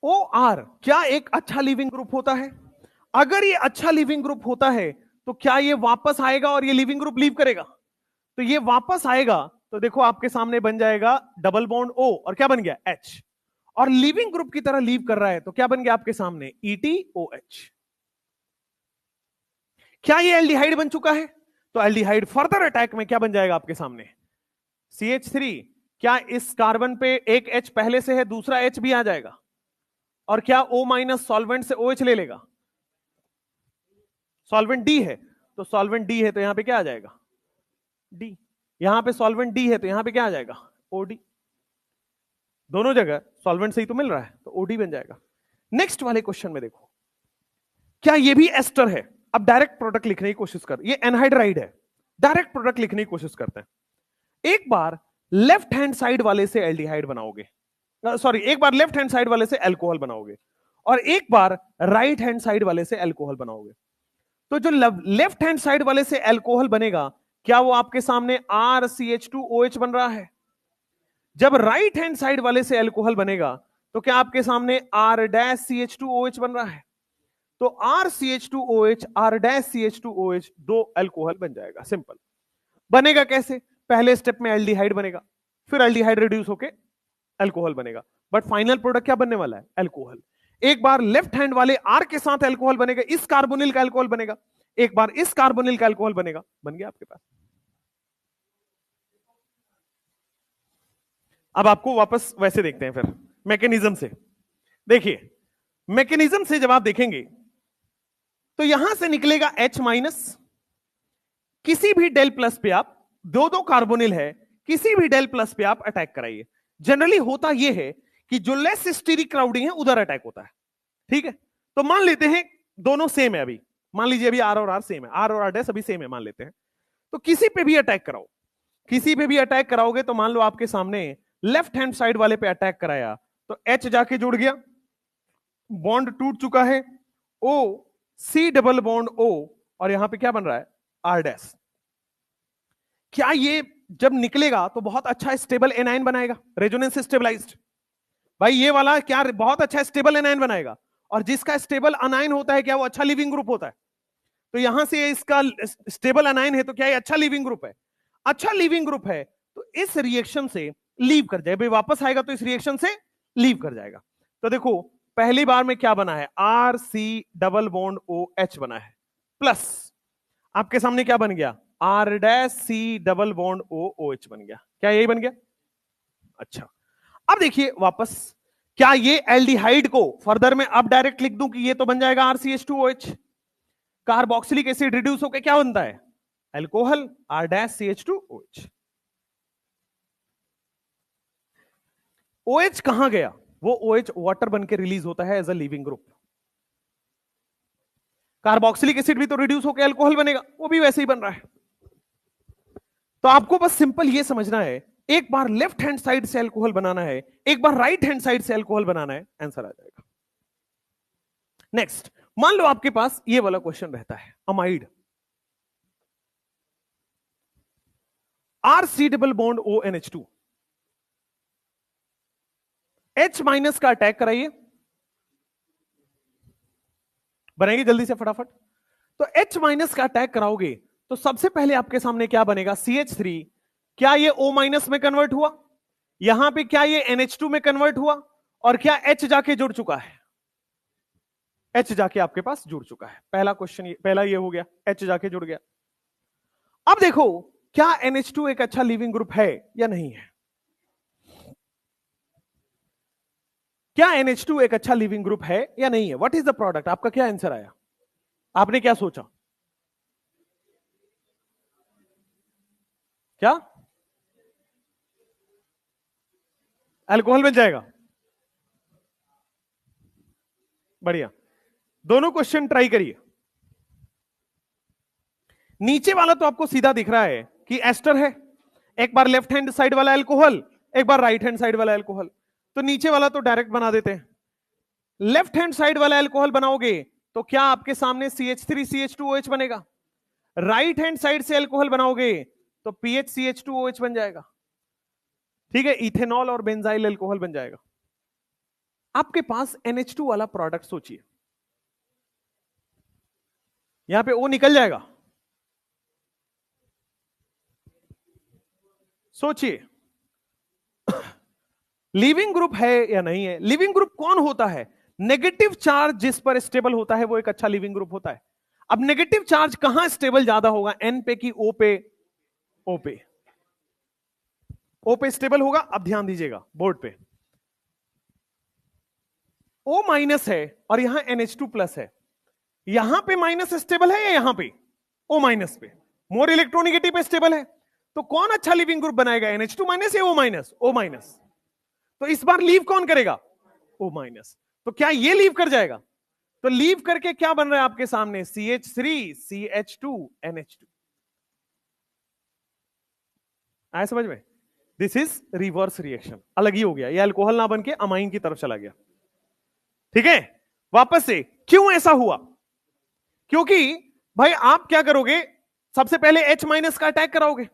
OR क्या एक अच्छा लिविंग ग्रुप होता है? अगर ये अच्छा लिविंग ग्रुप होता है तो क्या ये वापस आएगा और ये लिविंग ग्रुप लीव करेगा? तो ये वापस आएगा तो देखो आपके सामने बन जाएगा डबल बॉन्ड O और क्या बन गया? H। और लिविंग ग्रुप की तरह लीव कर रहा है तो क्या बन गया आपके सामने? ETOH। क्या ये एल्डिहाइड बन चुका है? तो एल्डिहाइड फर्दर अटैक में क्या बन जाएगा आपके सामने? CH3, क्या इस कार्बन पे एक H पहले से है, दूसरा H भी आ जाएगा, और क्या O माइनस सॉल्वेंट से OH ले लेगा? सॉल्वेंट D है, तो सॉल्वेंट D है तो यहां पे क्या आ जाएगा? D। यहां पे सॉल्वेंट D है तो यहां पे क्या आ जाएगा? OD। दोनों जगह सॉल्वेंट से ही तो मिल रहा है, तो OD बन जाएगा। नेक्स्ट वाले क्वेश्चन में देखो, क्या ये भी एस्टर है? अब डायरेक्ट प्रोडक्ट लिखने की कोशिश कर, ये एनहाइड्राइड है, डायरेक्ट प्रोडक्ट लिखने की कोशिश करते हैं। एक बार लेफ्ट हैंड साइड वाले से एल्डिहाइड बनाओगे, सॉरी, एक बार लेफ्ट हैंड साइड वाले से अल्कोहल बनाओगे और एक बार राइट हैंड साइड वाले से अल्कोहल बनाओगे। तो जो लेफ्ट हैंड साइड वाले से अल्कोहल बनेगा, क्या वो आपके सामने RCH2OH बन रहा है? जब राइट हैंड साइड वाले से अल्कोहल बनेगा तो क्या आपके सामने R-CH2OH बन रहा है? तो RCH2OH R-CH2OH दो अल्कोहल बन जाएगा। सिंपल। बनेगा कैसे? पहले स्टेप में एल्डिहाइड बनेगा, फिर एल्डिहाइड रिड्यूस होके अल्कोहल बनेगा, बट फाइनल प्रोडक्ट क्या बनने वाला है? अल्कोहल। एक बार लेफ्ट हैंड वाले R के साथ अल्कोहल बनेगा, इस कार्बोनिल का अल्कोहल बनेगा, एक बार इस कार्बोनिल का अल्कोहल बनेगा, बन गया आपके पास। अब आपको वापस वैसे देखते हैं, फिर मैकेनिज्म से देखिए। मैकेनिज्म से जब आप देखेंगे तो यहां से निकलेगा H माइनस, किसी भी डेल प्लस पे आप, दो दो कार्बोनिल है, किसी भी डेल प्लस पे आप अटैक कराइए। जनरली होता यह है कि जो लेस स्टीरिक क्राउडिंग है उधर अटैक होता है, ठीक है? तो मान लेते हैं दोनों सेम है अभी, मान लीजिए अभी आर और आर सेम है, आर और आर डैश अभी सेम है मान लेते हैं, तो किसी पे भी अटैक कराओ, किसी पे भी अटैक कराओगे तो मान लो आपके सामने लेफ्ट हैंड साइड वाले पे अटैक कराया तो एच जाके जुड़ गया, बॉन्ड टूट चुका है, ओ सी डबल बॉन्ड ओ, और यहां पे क्या बन रहा है आर डैश। क्या ये जब निकलेगा तो बहुत अच्छा स्टेबल एनाइन बनाएगा, रेजोनेंस स्टेबलाइज्ड, भाई ये वाला क्या बहुत अच्छा स्टेबल एनाइन बनाएगा, और जिसका स्टेबल अनाइन होता है क्या वो अच्छा लिविंग ग्रुप होता है, तो यहां से इसका स्टेबल अनाइन है तो क्या ये अच्छा लिविंग ग्रुप है, अच्छा लिविंग ग्रुप है तो इस रिएक्शन से लीव कर जाए, भाई वापस आएगा तो इस रिएक्शन से लीव कर जाएगा। तो देखो पहली बार में क्या बना है, R C double bond O H बना है, प्लस आपके सामने क्या बन गया, R dash C double bond O O H बन गया, क्या यही बन गया। अच्छा अब देखिए वापस, क्या ये एल्डिहाइड को फर्दर में अब डायरेक्ट लिख दूं कि ये तो बन जाएगा RCH2OH, कार्बोक्सिलिक एसिड रिड्यूस होकर क्या बनता है alcohol R dash CH2OH। OH कहां गया, वो OH वाटर बन के रिलीज होता है as a leaving group, carboxylic acid भी तो रिड्यूस होकर अल्कोहल बनेगा, वो भी वैसे ही बन रहा है। तो आपको बस सिंपल ये समझना है, एक बार लेफ्ट हैंड साइड से अल्कोहल बनाना है, एक बार राइट हैंड साइड से अल्कोहल बनाना है, आंसर आ जाएगा। नेक्स्ट, मान लो आपके पास ये वाला क्वेश्चन रहता है, amide, R C double bond O NH2, H minus का अटैक कराइए, बनेगी जल्दी से फटाफट। तो H माइनस का अटैक कराओगे तो सबसे पहले आपके सामने क्या बनेगा, CH3, क्या ये O माइनस में कन्वर्ट हुआ, यहां पे क्या ये NH2 में कन्वर्ट हुआ, और क्या H जाके जुड़ चुका है, H जाके आपके पास जुड़ चुका है, पहला क्वेश्चन पहला ये हो गया, H जाके जुड़ गया। अब देखो क्या NH2 एक अच्छा लिविंग ग्रुप है या नहीं है, क्या NH2 एक अच्छा लिविंग ग्रुप है या नहीं है, व्हाट इज द प्रोडक्ट, आपका क्या आंसर आया, आपने क्या सोचा, क्या अल्कोहल बन जाएगा, बढ़िया, दोनों क्वेश्चन ट्राई करिए। नीचे वाला तो आपको सीधा दिख रहा है कि एस्टर है, एक बार लेफ्ट हैंड साइड वाला अल्कोहल, एक बार राइट हैंड साइड वाला अल्कोहल, तो नीचे वाला तो डायरेक्ट बना देते हैं। लेफ्ट हैंड साइड वाला अल्कोहल बनाओगे तो क्या आपके सामने CH3CH2OH बनेगा, राइट हैंड साइड से अल्कोहल बनाओगे तो PHCH2OH बन जाएगा, ठीक है, इथेनॉल और बेंजाइल अल्कोहल बन जाएगा। आपके पास NH2 वाला प्रोडक्ट सोचिए, यहां पे O निकल जाएगा, सोचिए लिविंग ग्रुप है या नहीं है, लिविंग ग्रुप कौन होता है, नेगेटिव चार्ज जिस पर स्टेबल होता है वो एक अच्छा लिविंग ग्रुप होता है। अब नेगेटिव चार्ज कहां स्टेबल ज्यादा होगा, N पे कि O पे, O पे, O पे स्टेबल होगा। अब ध्यान दीजिएगा बोर्ड पे, O माइनस है और यहां NH2 प्लस है, यहां पे माइनस स्टेबल है या यहां पे O माइनस पे, मोर इलेक्ट्रोनिगेटिव पे स्टेबल है, तो कौन अच्छा लिविंग ग्रुप बनाएगा, NH2 माइनस या O माइनस, O माइनस, तो इस बार लीव कौन करेगा, O माइनस, तो क्या ये लीव कर जाएगा, तो लीव करके क्या बन रहा है आपके सामने, CH3 CH2 NH2, आया समझ में, दिस इज रिवर्स रिएक्शन, अलग ही हो गया, ये अल्कोहल ना बन के अमाइन की तरफ चला गया, ठीक है। वापस से क्यों ऐसा हुआ, क्योंकि भाई आप क्या करोगे, सबसे पहले H माइनस का अटैक कराओगे,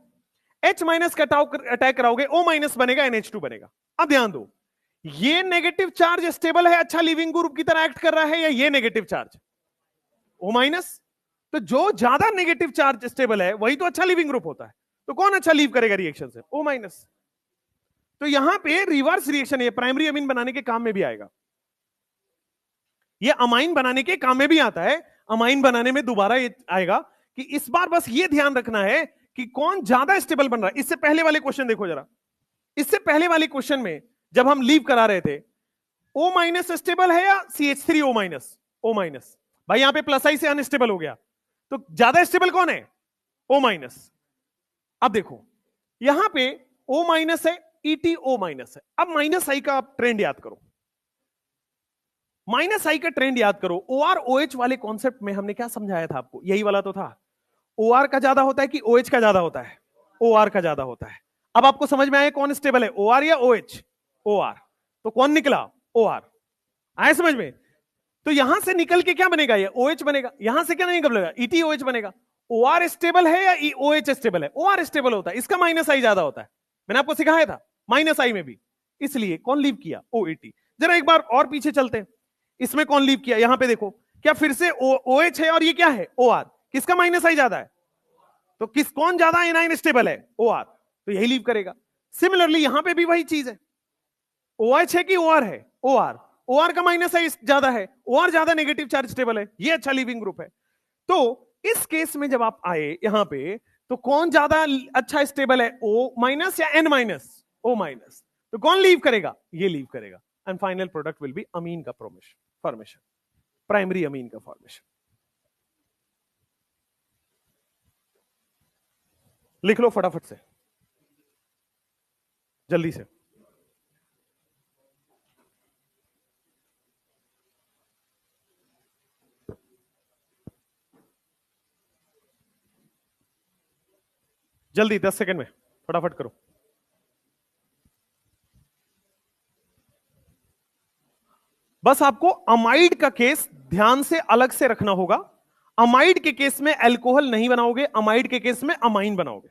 H माइनस का अटैक कराओगे, O माइनस बनेगा, NH2 बनेगा। अब ध्यान दो, ये नेगेटिव चार्ज स्टेबल है, अच्छा लिविंग ग्रुप की तरह एक्ट कर रहा है, या ये नेगेटिव चार्ज O माइनस, तो जो ज्यादा नेगेटिव चार्ज स्टेबल है वही तो अच्छा लिविंग ग्रुप होता है, तो कौन अच्छा लीव करेगा रिएक्शन से, O माइनस। तो यहां पे रिवर्स रिएक्शन है, प्राइमरी अमीन बनाने के काम में भी आएगा, ये अमाइन बनाने के काम में भी आता है, अमाइन बनाने में दोबारा ये आएगा कि इस बार बस ये ध्यान रखना है कि कौन ज्यादा स्टेबल बन रहा है। इससे पहले वाले क्वेश्चन देखो जरा, इससे पहले वाले क्वेश्चन में जब हम लीव करा रहे थे, O माइनस स्टेबल है या CH3O माइनस, O माइनस, भाई यहां पे प्लस आई से अनस्टेबल हो गया, तो ज्यादा स्टेबल कौन है, O माइनस। अब देखो यहां पे O माइनस है, ETO माइनस है, अब माइनस आई का ट्रेंड याद करो, माइनस आई का ट्रेंड याद करो। ओ आर ओ एच वाले कॉन्सेप्ट में हमने क्या समझाया था आपको, यही वाला तो था। ओ आर का ज्यादा होता है कि ओ एच का ज्यादा होता है? ओ आर का ज्यादा होता है। अब आपको समझ में आया कौन स्टेबल है, ओ आर या ओ एच? ओ आर। तो कौन निकला? O R. आए समझ में? तो यहां से निकल के क्या बनेगा, ये ओ एच बनेगा। यहां से क्या नहीं निकलेगा, ईटी ओ एच बनेगा। ओ आर स्टेबल है या ओ एच स्टेबल है? ओ आर स्टेबल होता है, इसका माइनस आई ज्यादा होता है। मैंने आपको सिखाया था माइनस आई में भी। इसलिए कौन लीव किया? ओ ए टी। जरा एक बार और पीछे चलते हैं, इसमें कौन लीव किया? यहां पे देखो, क्या फिर से ओ एच है और ये क्या है? O are. किसका माइनस आई ज्यादा है? तो कौन ज्यादा एनाइन स्टेबल है? O R. तो यही लीव करेगा। सिमिलरली यहां पे भी वही चीज है। ओ एच है कि ओ आर है? O R. ओ आर का माइनस आई ज्यादा है, ओ आर ज्यादा नेगेटिव चार्ज स्टेबल है, ये अच्छा लीविंग ग्रुप है। तो इस केस में जब आप आए यहां पे, तो कौन ज्यादा अच्छा स्टेबल है, ओ माइनस या एन माइनस? O minus. तो कौन लीव करेगा? ये लीव करेगा। And final product will be amine का फॉर्मेशन, प्राइमरी अमीन का फॉर्मेशन। लिख लो फटाफट से, जल्दी से। जल्दी 10 सेकंड में फटाफट करो। बस आपको अमाइड का केस ध्यान से अलग से रखना होगा। अमाइड के केस में अल्कोहल नहीं बनाओगे, अमाइड के केस में अमाइन बनाओगे।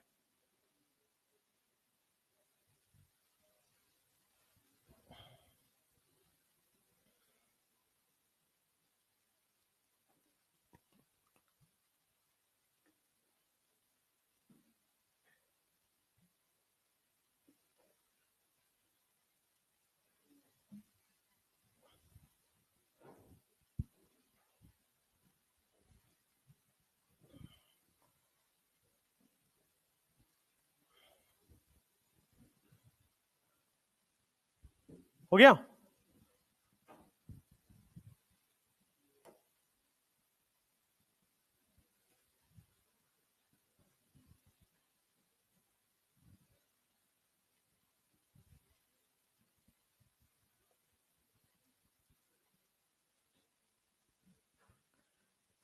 हो गया?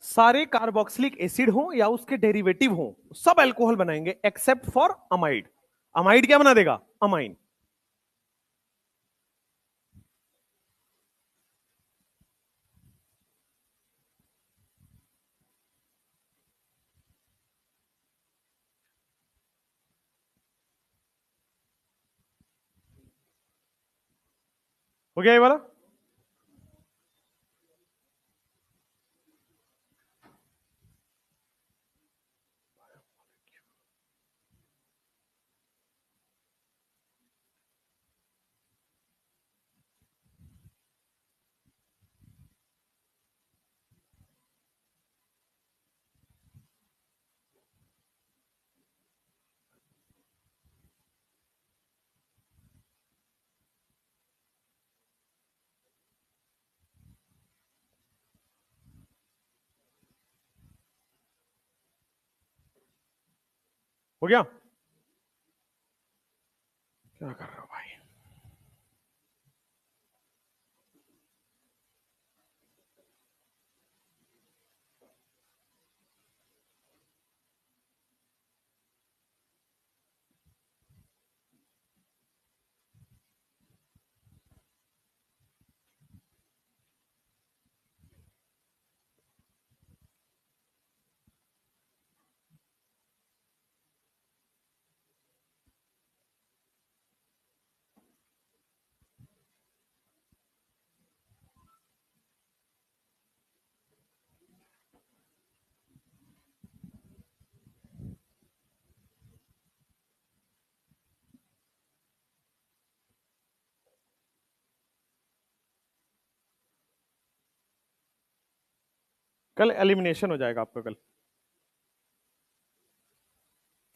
सारे कार्बोक्सिलिक एसिड हो या उसके डेरिवेटिव हो, सब अल्कोहल बनाएंगे एक्सेप्ट फॉर अमाइड। अमाइड क्या बना देगा? अमाइन। हो गया ये वाला? हो गया? क्या कर रहे हो भाई? कल एलिमिनेशन हो जाएगा आपका, कल,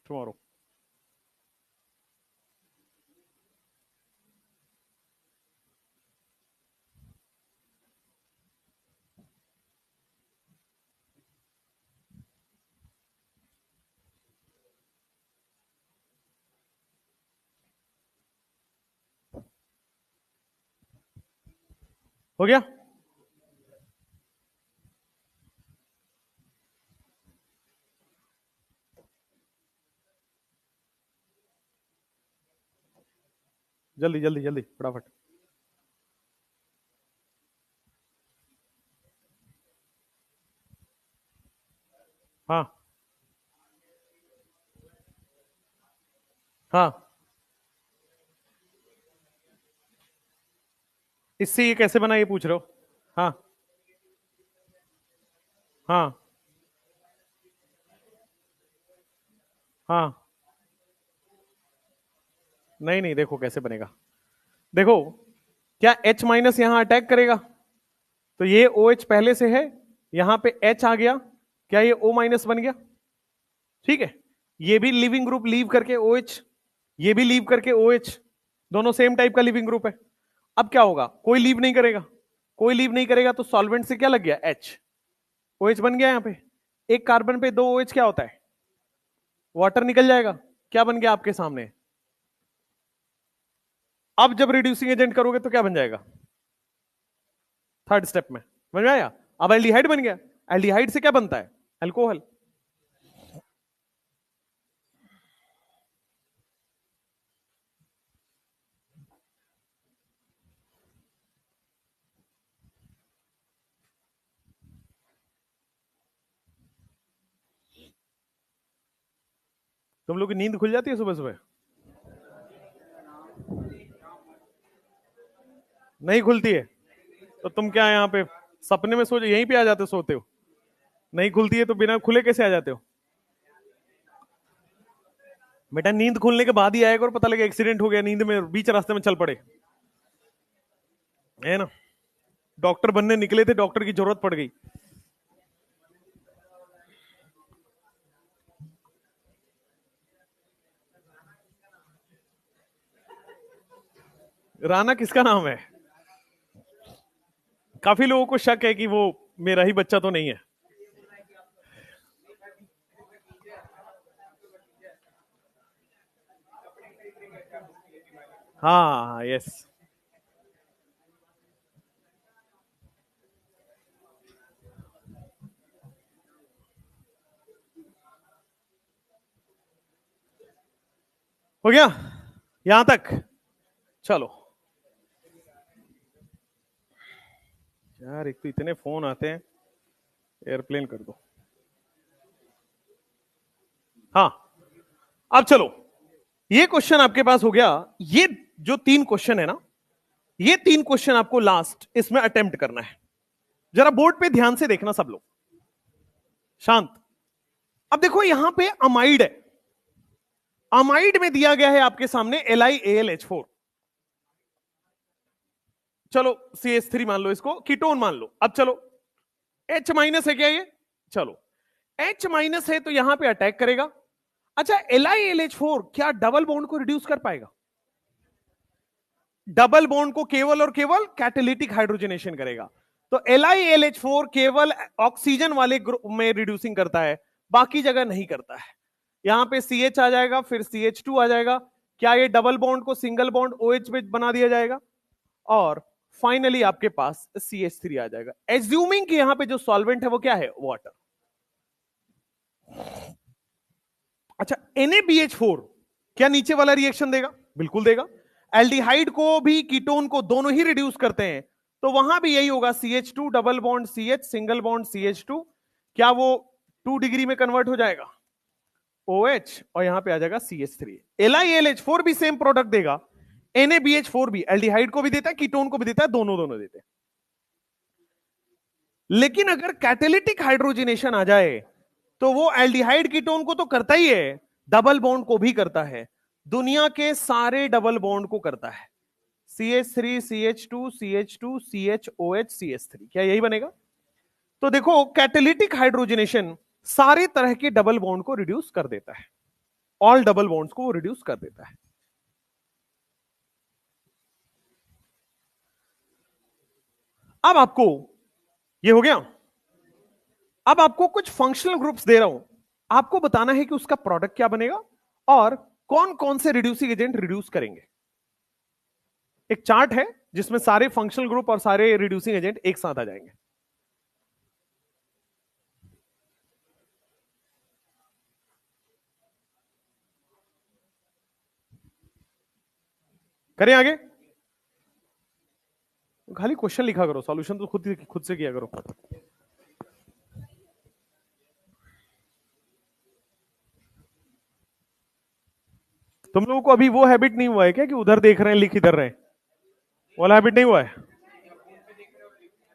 टुमारो। हो गया? जल्दी जल्दी जल्दी फटाफट। हाँ हाँ, इससे ये कैसे बना ये पूछ रहे हो? हाँ हाँ हाँ। नहीं नहीं, देखो कैसे बनेगा। देखो, क्या H माइनस यहां अटैक करेगा? तो ये OH पहले से है, यहां पे H आ गया, क्या ये O माइनस बन गया? ठीक है। ये भी लिविंग ग्रुप लीव करके OH, ये भी लीव करके OH, दोनों सेम टाइप का लिविंग ग्रुप है। अब क्या होगा? कोई लीव नहीं करेगा, कोई लीव नहीं करेगा तो सॉल्वेंट से क्या लग गया? H, OH बन गया। यहां पे एक कार्बन पे दो OH क्या होता है? वाटर निकल जाएगा। क्या बन गया आपके सामने? अब जब रिड्यूसिंग एजेंट करोगे तो क्या बन जाएगा? थर्ड स्टेप में समझ में आया? अब एल्डिहाइड बन गया। एल्डिहाइड से क्या बनता है? अल्कोहल। तुम लोग की नींद खुल जाती है सुबह सुबह? नहीं खुलती है? तो तुम क्या यहाँ पे सपने में सो यहीं पे आ जाते हो, सोते हो? नहीं खुलती है तो बिना खुले कैसे आ जाते हो? बेटा नींद खुलने के बाद ही आएगा और पता लगे एक्सीडेंट हो गया, नींद में बीच रास्ते में चल पड़े, है ना? डॉक्टर बनने निकले थे, डॉक्टर की जरूरत पड़ गई। राणा किसका नाम है? काफी लोगों को शक है कि वो मेरा ही बच्चा तो नहीं है। हाँ यस। हो गया यहां तक? चलो यार, एक तो इतने फोन आते हैं, एयरप्लेन कर दो। हाँ, अब चलो, ये क्वेश्चन आपके पास हो गया। ये जो तीन क्वेश्चन है ना, ये तीन क्वेश्चन आपको लास्ट इसमें अटेम्प्ट करना है। जरा बोर्ड पे ध्यान से देखना सब लोग, शांत। अब देखो यहां पे अमाइड है, अमाइड में दिया गया है आपके सामने LiAlH4। चलो CH3 मान लो, इसको कीटोन मान लो। अब चलो H माइनस है क्या ये? चलो H माइनस है तो यहां पे अटैक करेगा। अच्छा, LiLH4 क्या डबल बॉन्ड को रिड्यूस कर पाएगा? डबल बॉन्ड को केवल और केवल कैटालिटिक हाइड्रोजनेशन करेगा। तो LiLH4 केवल ऑक्सीजन वाले ग्रुप में रिड्यूसिंग करता है, बाकी जगह नहीं करता है। यहां पे CH आ जाएगा, फिर CH2 आ जाएगा। क्या ये डबल बॉन्ड को सिंगल बॉन्ड OH में बना दिया जाएगा? और फाइनली आपके पास CH3 आ जाएगा, एज्यूमिंग कि यहां पे जो सॉल्वेंट है वो क्या है? वाटर। अच्छा, NaBH4 क्या नीचे वाला रिएक्शन देगा? बिल्कुल देगा। एल्डिहाइड को भी कीटोन को दोनों ही रिड्यूस करते हैं, तो वहां भी यही होगा, CH2 double bond CH single bond CH2, क्या वो 2 डिग्री में कन्वर्ट हो जाएगा? OH, और यहां पे आ जाएगा CH3। LiLH4 भी सेम प्रोडक्ट देगा, NaBH4 भी एल्डिहाइड को भी देता है, कीटोन को भी देता है, दोनों दोनों देते हैं। लेकिन अगर कैटालिटिक हाइड्रोजनेशन आ जाए तो वो एल्डिहाइड कीटोन को तो करता ही है, डबल बॉन्ड को भी करता है, दुनिया के सारे डबल बॉन्ड को करता है। CH3 CH2 CH2 CHOH CH3, क्या यही बनेगा? तो देखो, कैटालिटिक हाइड्रोजनेशन सारे तरह के डबल बॉन्ड को रिड्यूस कर देता है, ऑल डबल बॉन्ड्स को वो रिड्यूस कर देता है। अब आपको ये हो गया। अब आपको कुछ फंक्शनल ग्रुप्स दे रहा हूं, आपको बताना है कि उसका प्रोडक्ट क्या बनेगा और कौन कौन से रिड्यूसिंग एजेंट रिड्यूस करेंगे। एक चार्ट है जिसमें सारे फंक्शनल ग्रुप और सारे रिड्यूसिंग एजेंट एक साथ आ जाएंगे। करें आगे? खाली क्वेश्चन लिखा करो, सॉल्यूशन तो खुद से किया करो। तुम लोगों को अभी वो हैबिट नहीं हुआ है क्या कि उधर देख रहे हैं लिख इधर रहे हैं? वाला हैबिट नहीं हुआ है?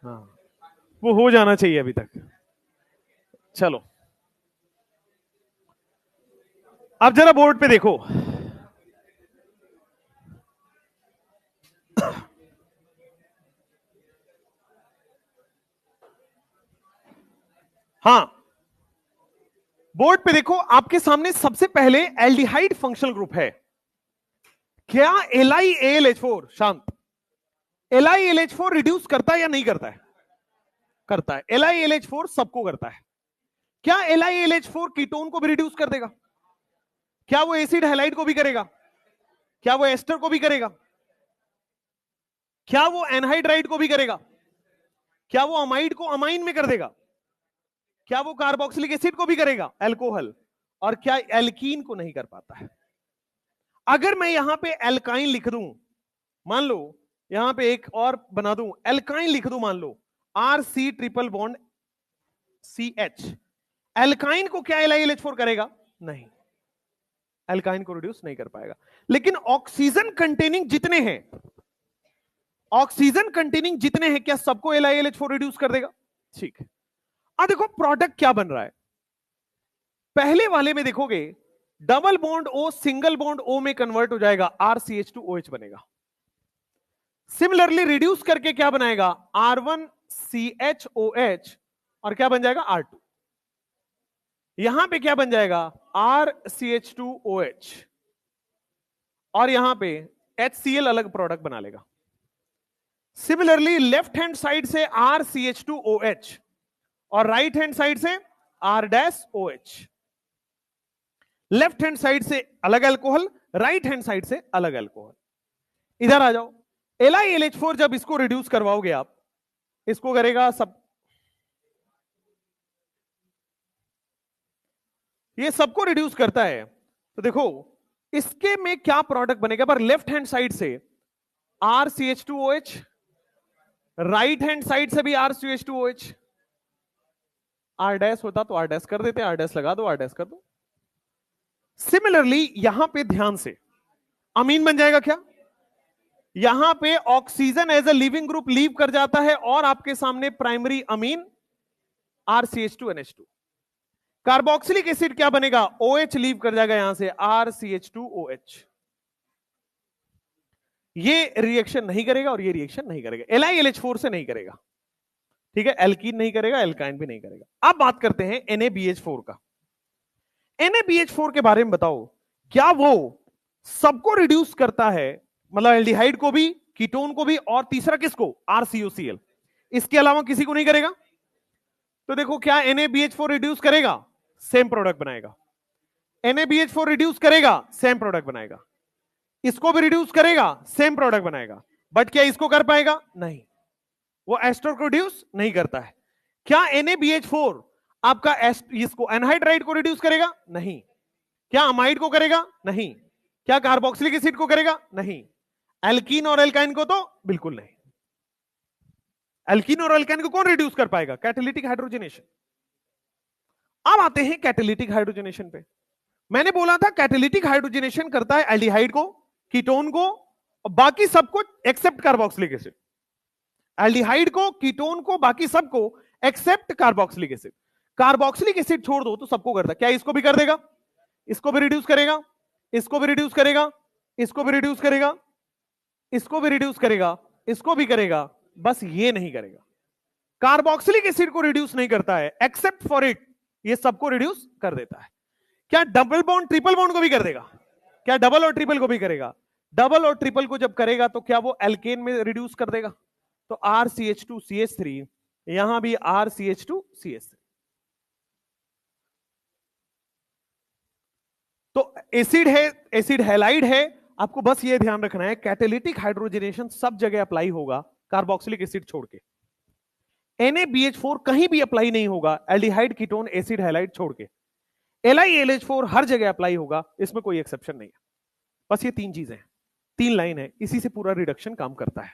हाँ, वो हो जाना चाहिए अभी तक। चलो अब जरा बोर्ड पे देखो। हाँ, बोर्ड पे देखो, आपके सामने सबसे पहले एल्डिहाइड फंक्शनल ग्रुप है। क्या LiAlH4 शांत, LiAlH4 रिड्यूस करता है या नहीं करता है? करता है। LiAlH4 सबको करता है। क्या LiAlH4 कीटोन को भी रिड्यूस कर देगा? क्या वो एसिड हैलाइड को भी करेगा? क्या वो एस्टर को भी करेगा? क्या वो एनहाइड्राइड को भी करेगा? क्या वो अमाइड को अमाइन में कर देगा? क्या वो कार्बोक्सिलिक एसिड को भी करेगा, अल्कोहल? और क्या एल्कीन को नहीं कर पाता है? अगर मैं यहां पे एल्काइन लिख दूं, मान लो यहां पे एक और बना दूं, एल्काइन लिख दूं, मान लो RC triple bond CH, alkyne को क्या LiLH4 करेगा? नहीं, एल्काइन को रिड्यूस नहीं कर पाएगा। लेकिन ऑक्सीजन कंटेनिंग जितने हैं, ऑक्सीजन कंटेनिंग जितने हैं, क्या सबको LiLH4 रिड्यूस कर देगा? ठीक है। अब देखो प्रोडक्ट क्या बन रहा है। पहले वाले में देखोगे double bond O single bond O में कन्वर्ट हो जाएगा, RCH2OH बनेगा। सिमिलरली रिड्यूस करके क्या बनाएगा? R1CHOH, और क्या बन जाएगा? R2। यहां पे क्या बन जाएगा? RCH2OH, और यहां पे HCl अलग प्रोडक्ट बना लेगा। सिमिलरली लेफ्ट हैंड साइड से RCH2OH और राइट हैंड साइड से R-OH। लेफ्ट हैंड साइड से अलग अल्कोहल, राइट हैंड साइड से अलग अल्कोहल। इधर आ जाओ, LiLH4 जब इसको रिड्यूस करवाओगे आप, इसको करेगा सब, ये सबको रिड्यूस करता है। तो देखो इसके में क्या प्रोडक्ट बनेगा? पर लेफ्ट हैंड साइड से RCH2OH, राइट हैंड साइड से भी RCH2OH। R- होता तो R- कर देते, R- लगा दो, R- कर दो। सिमिलरली यहां पे ध्यान से अमीन बन जाएगा क्या? यहां पे oxygen as a leaving group leave कर जाता है, और आपके सामने primary amine RCH2NH2। Carboxylic acid क्या बनेगा? OH लीव कर जाएगा यहां से, RCH2OH। ये रिएक्शन नहीं करेगा और ये रिएक्शन नहीं करेगा, LiLH4 से नहीं करेगा। ठीक है, एल्कीन नहीं करेगा, एल्काइन भी नहीं करेगा। अब बात करते हैं NaBH4 का। NaBH4 के बारे में बताओ, क्या वो सबको रिड्यूस करता है? मतलब एल्डिहाइड को भी, कीटोन को भी, और तीसरा किसको? RCOCl। इसके अलावा किसी को नहीं करेगा? तो देखो क्या NaBH4 रिड्यूस करेगा? सेम प्रोडक्ट बनाएगा। NaBH4 रिड्यूस करेगा, सेम प्रोडक्ट बनाएगा। इसको भी रिड्यूस करेगा, सेम प्रोडक्ट बनाएगा। बट क्या इसको कर पाएगा? नहीं, वो एस्टर को रिड्यूस नहीं करता है। क्या NaBH4 आपका इसको एनहाइड्राइड को रिड्यूस करेगा? नहीं। क्या अमाइड को करेगा? नहीं। क्या कार्बोक्सिलिक एसिड को करेगा? नहीं। एल्कीन और एल्काइन को तो बिल्कुल नहीं। एल्कीन और एल्काइन को कौन रिड्यूस कर पाएगा? Catalytic hydrogenation. अब आते हैं कैटालिटिक हाइड्रोजनेशन पे। मैंने बोला था कैटालिटिक हाइड्रोजनेशन करता है एल्डिहाइड को, कीटोन को, और बाकी सबको एक्सेप्ट कार्बोक्सिलिक एसिड। एल्डिहाइड को, कीटोन को, बाकी सबको except carboxylic acid. Carboxylic acid छोड़ दो तो सबको करता है। क्या इसको भी कर देगा? इसको भी रिड्यूस करेगा, इसको भी रिड्यूस करेगा, इसको भी रिड्यूस करेगा, इसको भी रिड्यूस करेगा, इसको भी करेगा, बस ये नहीं करेगा। कार्बोक्सिलिक एसिड को रिड्यूस नहीं करता है, एक्सेप्ट फॉर इट ये सबको रिड्यूस कर देता है। क्या डबल बॉन्ड ट्रिपल बॉन्ड को भी कर देगा? क्या डबल और ट्रिपल को भी करेगा? डबल और ट्रिपल को जब करेगा तो क्या वो एल्केन में रिड्यूस कर देगा? तो RCH2CH3, यहां भी RCH2CH3। तो एसिड है, एसिड हैलाइड है। आपको बस ये ध्यान रखना है कैटालिटिक हाइड्रोजनेशन सब जगह अप्लाई होगा, कार्बोक्सिलिक एसिड छोड़ के। NaBH4 कहीं भी अप्लाई नहीं होगा, एल्डिहाइड, कीटोन, एसिड हैलाइड छोड़ के। LiLH4 हर जगह अप्लाई होगा, इसमें कोई एक्सेप्शन नहीं है। बस ये तीन चीजें हैं। 3 लाइन है, इसी से पूरा रिडक्शन काम करता है।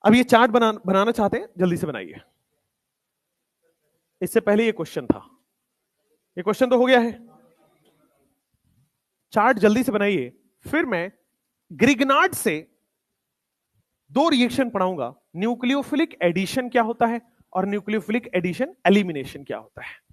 अब ये चार्ट बनाना चाहते हैं, जल्दी से बनाइए। इससे पहले ये क्वेश्चन था, ये क्वेश्चन तो हो गया है। चार्ट जल्दी से बनाइए। फिर मैं ग्रिग्नार्ड से 2 रिएक्शन पढ़ाऊंगा, न्यूक्लियोफिलिक एडिशन क्या होता है और न्यूक्लियोफिलिक एडिशन एलिमिनेशन क्या होता है।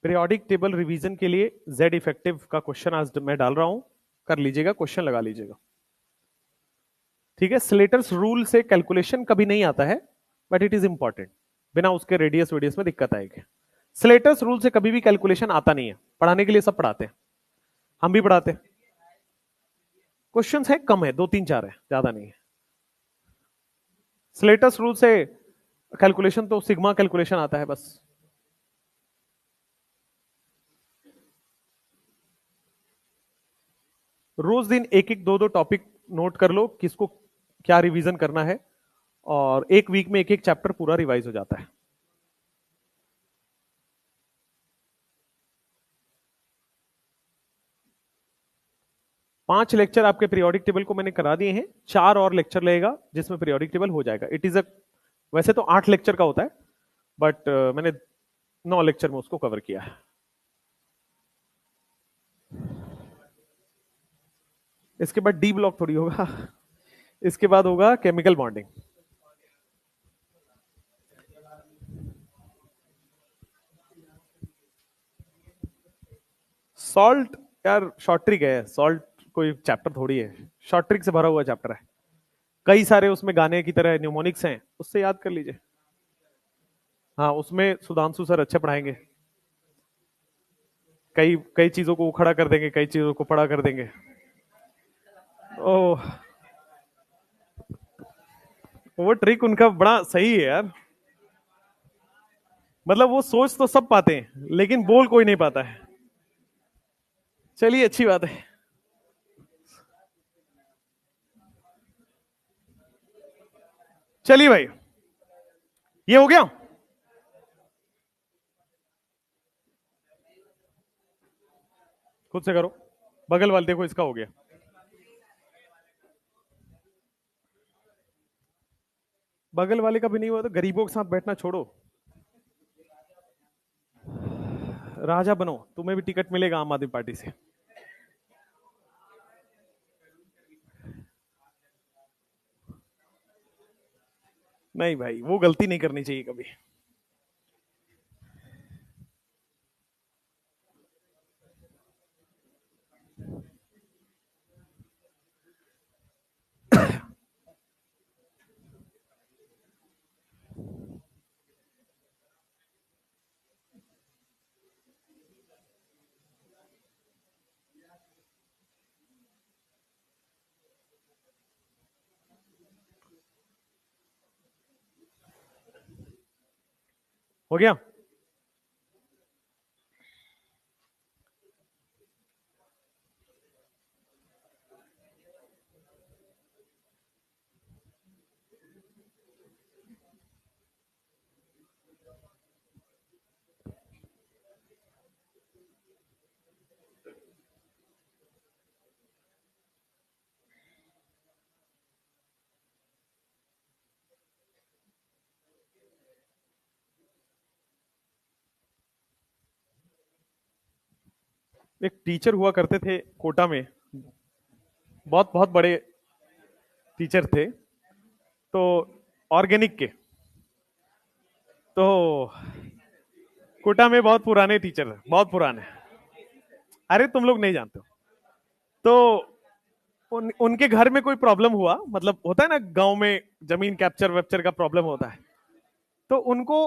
पीरियोडिक टेबल रिवीजन के लिए जेड इफेक्टिव का क्वेश्चन आज मैं डाल रहा हूं, कर लीजिएगा, क्वेश्चन लगा लीजिएगा। ठीक है, स्लेटर्स रूल से कैलकुलेशन कभी नहीं आता है, बट इट इज इंपॉर्टेंट। बिना उसके रेडियस वेडियस में दिक्कत आएगी। स्लेटर्स रूल से कभी भी कैलकुलेशन आता नहीं है, पढ़ाने के लिए सब पढ़ाते हैं, हम भी पढ़ाते हैं। क्वेश्चंस है कम है, 2 3 4 है, ज्यादा नहीं है। स्लेटर्स रूल से कैलकुलेशन तो सिग्मा कैलकुलेशन आता है बस। रोज दिन एक एक 2 2 टॉपिक नोट कर लो, किसको क्या रिवीजन करना है, और एक वीक में एक एक चैप्टर पूरा रिवाइज हो जाता है। पांच लेक्चर आपके पीरियोडिक टेबल को मैंने करा दिए हैं, 4 और लेक्चर लगेगा जिसमें पीरियोडिक टेबल हो जाएगा। इट इज अ, वैसे तो 8 लेक्चर का होता है, बट मैंने 9 लेक्चर में उसको कवर किया है। इसके बाद डी ब्लॉक थोड़ी होगा, इसके बाद होगा केमिकल बॉन्डिंग। सॉल्ट यार शॉर्ट ट्रिक है, सॉल्ट कोई चैप्टर थोड़ी है, शॉर्ट ट्रिक से भरा हुआ चैप्टर है। कई सारे उसमें गाने की तरह न्यूमोनिक्स हैं, उससे याद कर लीजिए। हाँ, उसमें सुधांशु सर अच्छे पढ़ाएंगे, कई कई चीजों को उखड़ा कर देंगे, कई चीजों को पढ़ा कर देंगे। ओह, वो ट्रिक उनका बड़ा सही है यार। मतलब वो सोच तो सब पाते हैं, लेकिन बोल कोई नहीं पाता है। चलिए, अच्छी बात है। चलिए भाई, ये हो गया। खुद से करो, बगल वाले देखो, इसका हो गया। बगल वाले का भी नहीं हुआ तो गरीबों के साथ बैठना छोड़ो, राजा बनो, तुम्हें भी टिकट मिलेगा आम आदमी पार्टी से। नहीं भाई, वो गलती नहीं करनी चाहिए कभी। हो गया। एक टीचर हुआ करते थे कोटा में, बहुत बहुत बड़े टीचर थे, तो ऑर्गेनिक के, तो कोटा में बहुत पुराने टीचर, बहुत पुराने। अरे तुम लोग नहीं जानते हो। तो उनके घर में कोई प्रॉब्लम हुआ, मतलब होता है ना गांव में जमीन कैप्चर वेप्चर का प्रॉब्लम होता है, तो उनको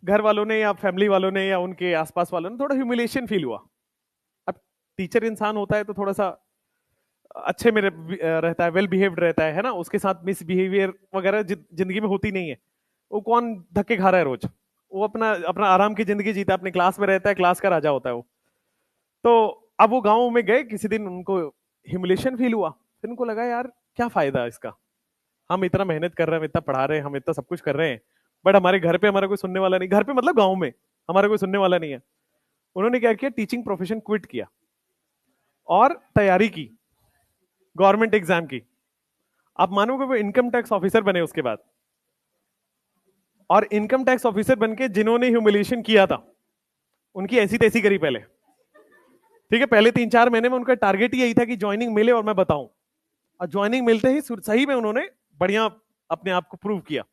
घर वालों ने या फैमिली वालों ने या उनके आसपास वालों ने थोड़ा ह्यूमिलेशन फील हुआ। अब टीचर इंसान होता है तो थोड़ा सा अच्छे में रहता है, वेल बिहेव्ड रहता है ना, उसके साथ मिसबिहेवियर वगैरह जिंदगी में होती नहीं है। वो कौन धक्के खा रहा है रोज, वो अपना अपना आराम की जिंदगी जीता है, अपनी क्लास में रहता है, क्लास का राजा होता है वो। तो अब वो गांव में गए किसी दिन, उनको ह्यूमिलेशन फील हुआ, फिर उनको लगा यार क्या फायदा है इसका, हम इतना मेहनत कर रहे हैं, हम इतना पढ़ा रहे हैं, हम इतना सब कुछ कर रहे हैं, बट हमारे घर पे हमारा कोई सुनने वाला नहीं, घर पे मतलब गांव में हमारा कोई सुनने वाला नहीं है। उन्होंने क्या किया, टीचिंग प्रोफेशन क्विट किया और तैयारी की गवर्नमेंट एग्जाम की। आप मानोगे वो इनकम टैक्स ऑफिसर बने उसके बाद। और इनकम टैक्स ऑफिसर बनके जिन्होंने ह्यूमिलिएशन किया था उनकी ऐसी तैसी करी पहले, ठीक है। पहले 3-4 महीने में उनका टारगेट यही था कि ज्वाइनिंग मिले और मैं बताऊं, और ज्वाइनिंग मिलते ही सही में उन्होंने बढ़िया अपने आप को प्रूव किया,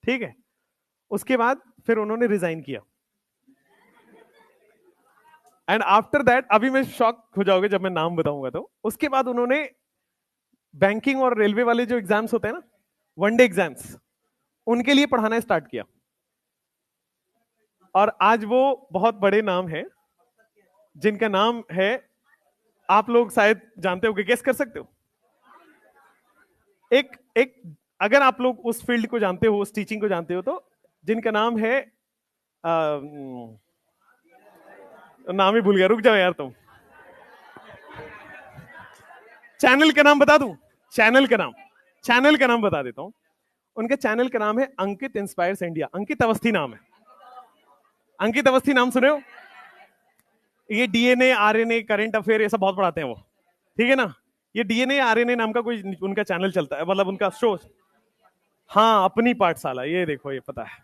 ठीक है। उसके बाद फिर उन्होंने रिजाइन किया, एंड आफ्टर दैट, अभी मैं शॉक हो जाओगे जब मैं नाम बताऊंगा, तो उसके बाद उन्होंने बैंकिंग और रेलवे वाले जो एग्जाम्स होते हैं ना, वनडे एग्जाम्स, उनके लिए पढ़ाना स्टार्ट किया। और आज वो बहुत बड़े नाम है, जिनका नाम है, आप लोग शायद जानते हो, गेस कर सकते हो। एक एक अगर आप लोग उस फील्ड को जानते हो, उस टीचिंग को जानते हो, तो जिनका नाम है नाम ही भूल गया, रुक जाओ यार तुम। चैनल का नाम बता दूं, चैनल का नाम बता देता हूं। उनके चैनल का नाम है अंकित इंस्पायर्स इंडिया। अंकित अवस्थी नाम है। अंकित अवस्थी नाम सुने हो? ये डीएनए आरएनए करंट अफेयर ये सब बहुत पढ़ाते हैं वो, ठीक है ना। ये डीएनए आरएनए नाम का कोई उनका चैनल चलता है, मतलब उनका शो। हाँ, अपनी पाठशाला, ये देखो, ये पता है।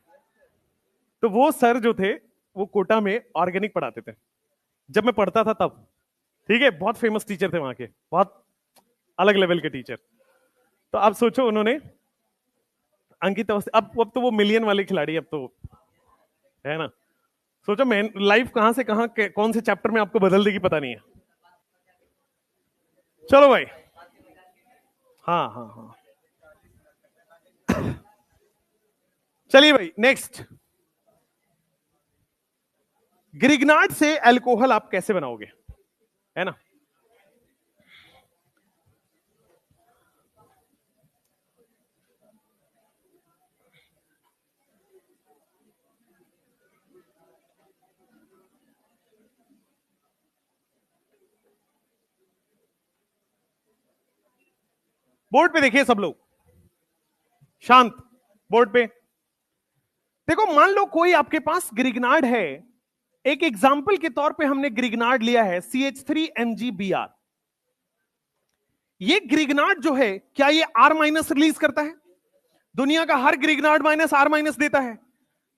तो वो सर जो थे, वो कोटा में ऑर्गेनिक पढ़ाते थे जब मैं पढ़ता था तब, ठीक है। बहुत फेमस टीचर थे वहां के, बहुत अलग लेवल के टीचर। तो आप सोचो, उन्होंने अंकित अवस्थी, अब तो वो मिलियन वाले खिलाड़ी अब तो है ना। सोचो मैं लाइफ कहां से कहां कौन से चैप्टर में आपको बदल देगी पता नहीं है। चलो भाई, हाँ हाँ हाँ, चलिए भाई नेक्स्ट। ग्रिग्नार्ड से अल्कोहल आप कैसे बनाओगे, है ना। बोर्ड पे देखिए सब लोग, शांत, बोर्ड पे देखो। मान लो कोई आपके पास ग्रिग्नार्ड है, एक एग्जाम्पल के तौर पे हमने ग्रिग्नार्ड लिया है CH3MgBr। ये ग्रिग्नार्ड जो है, क्या ये R- रिलीज करता है? दुनिया का हर ग्रिग्नार्ड -R- देता है।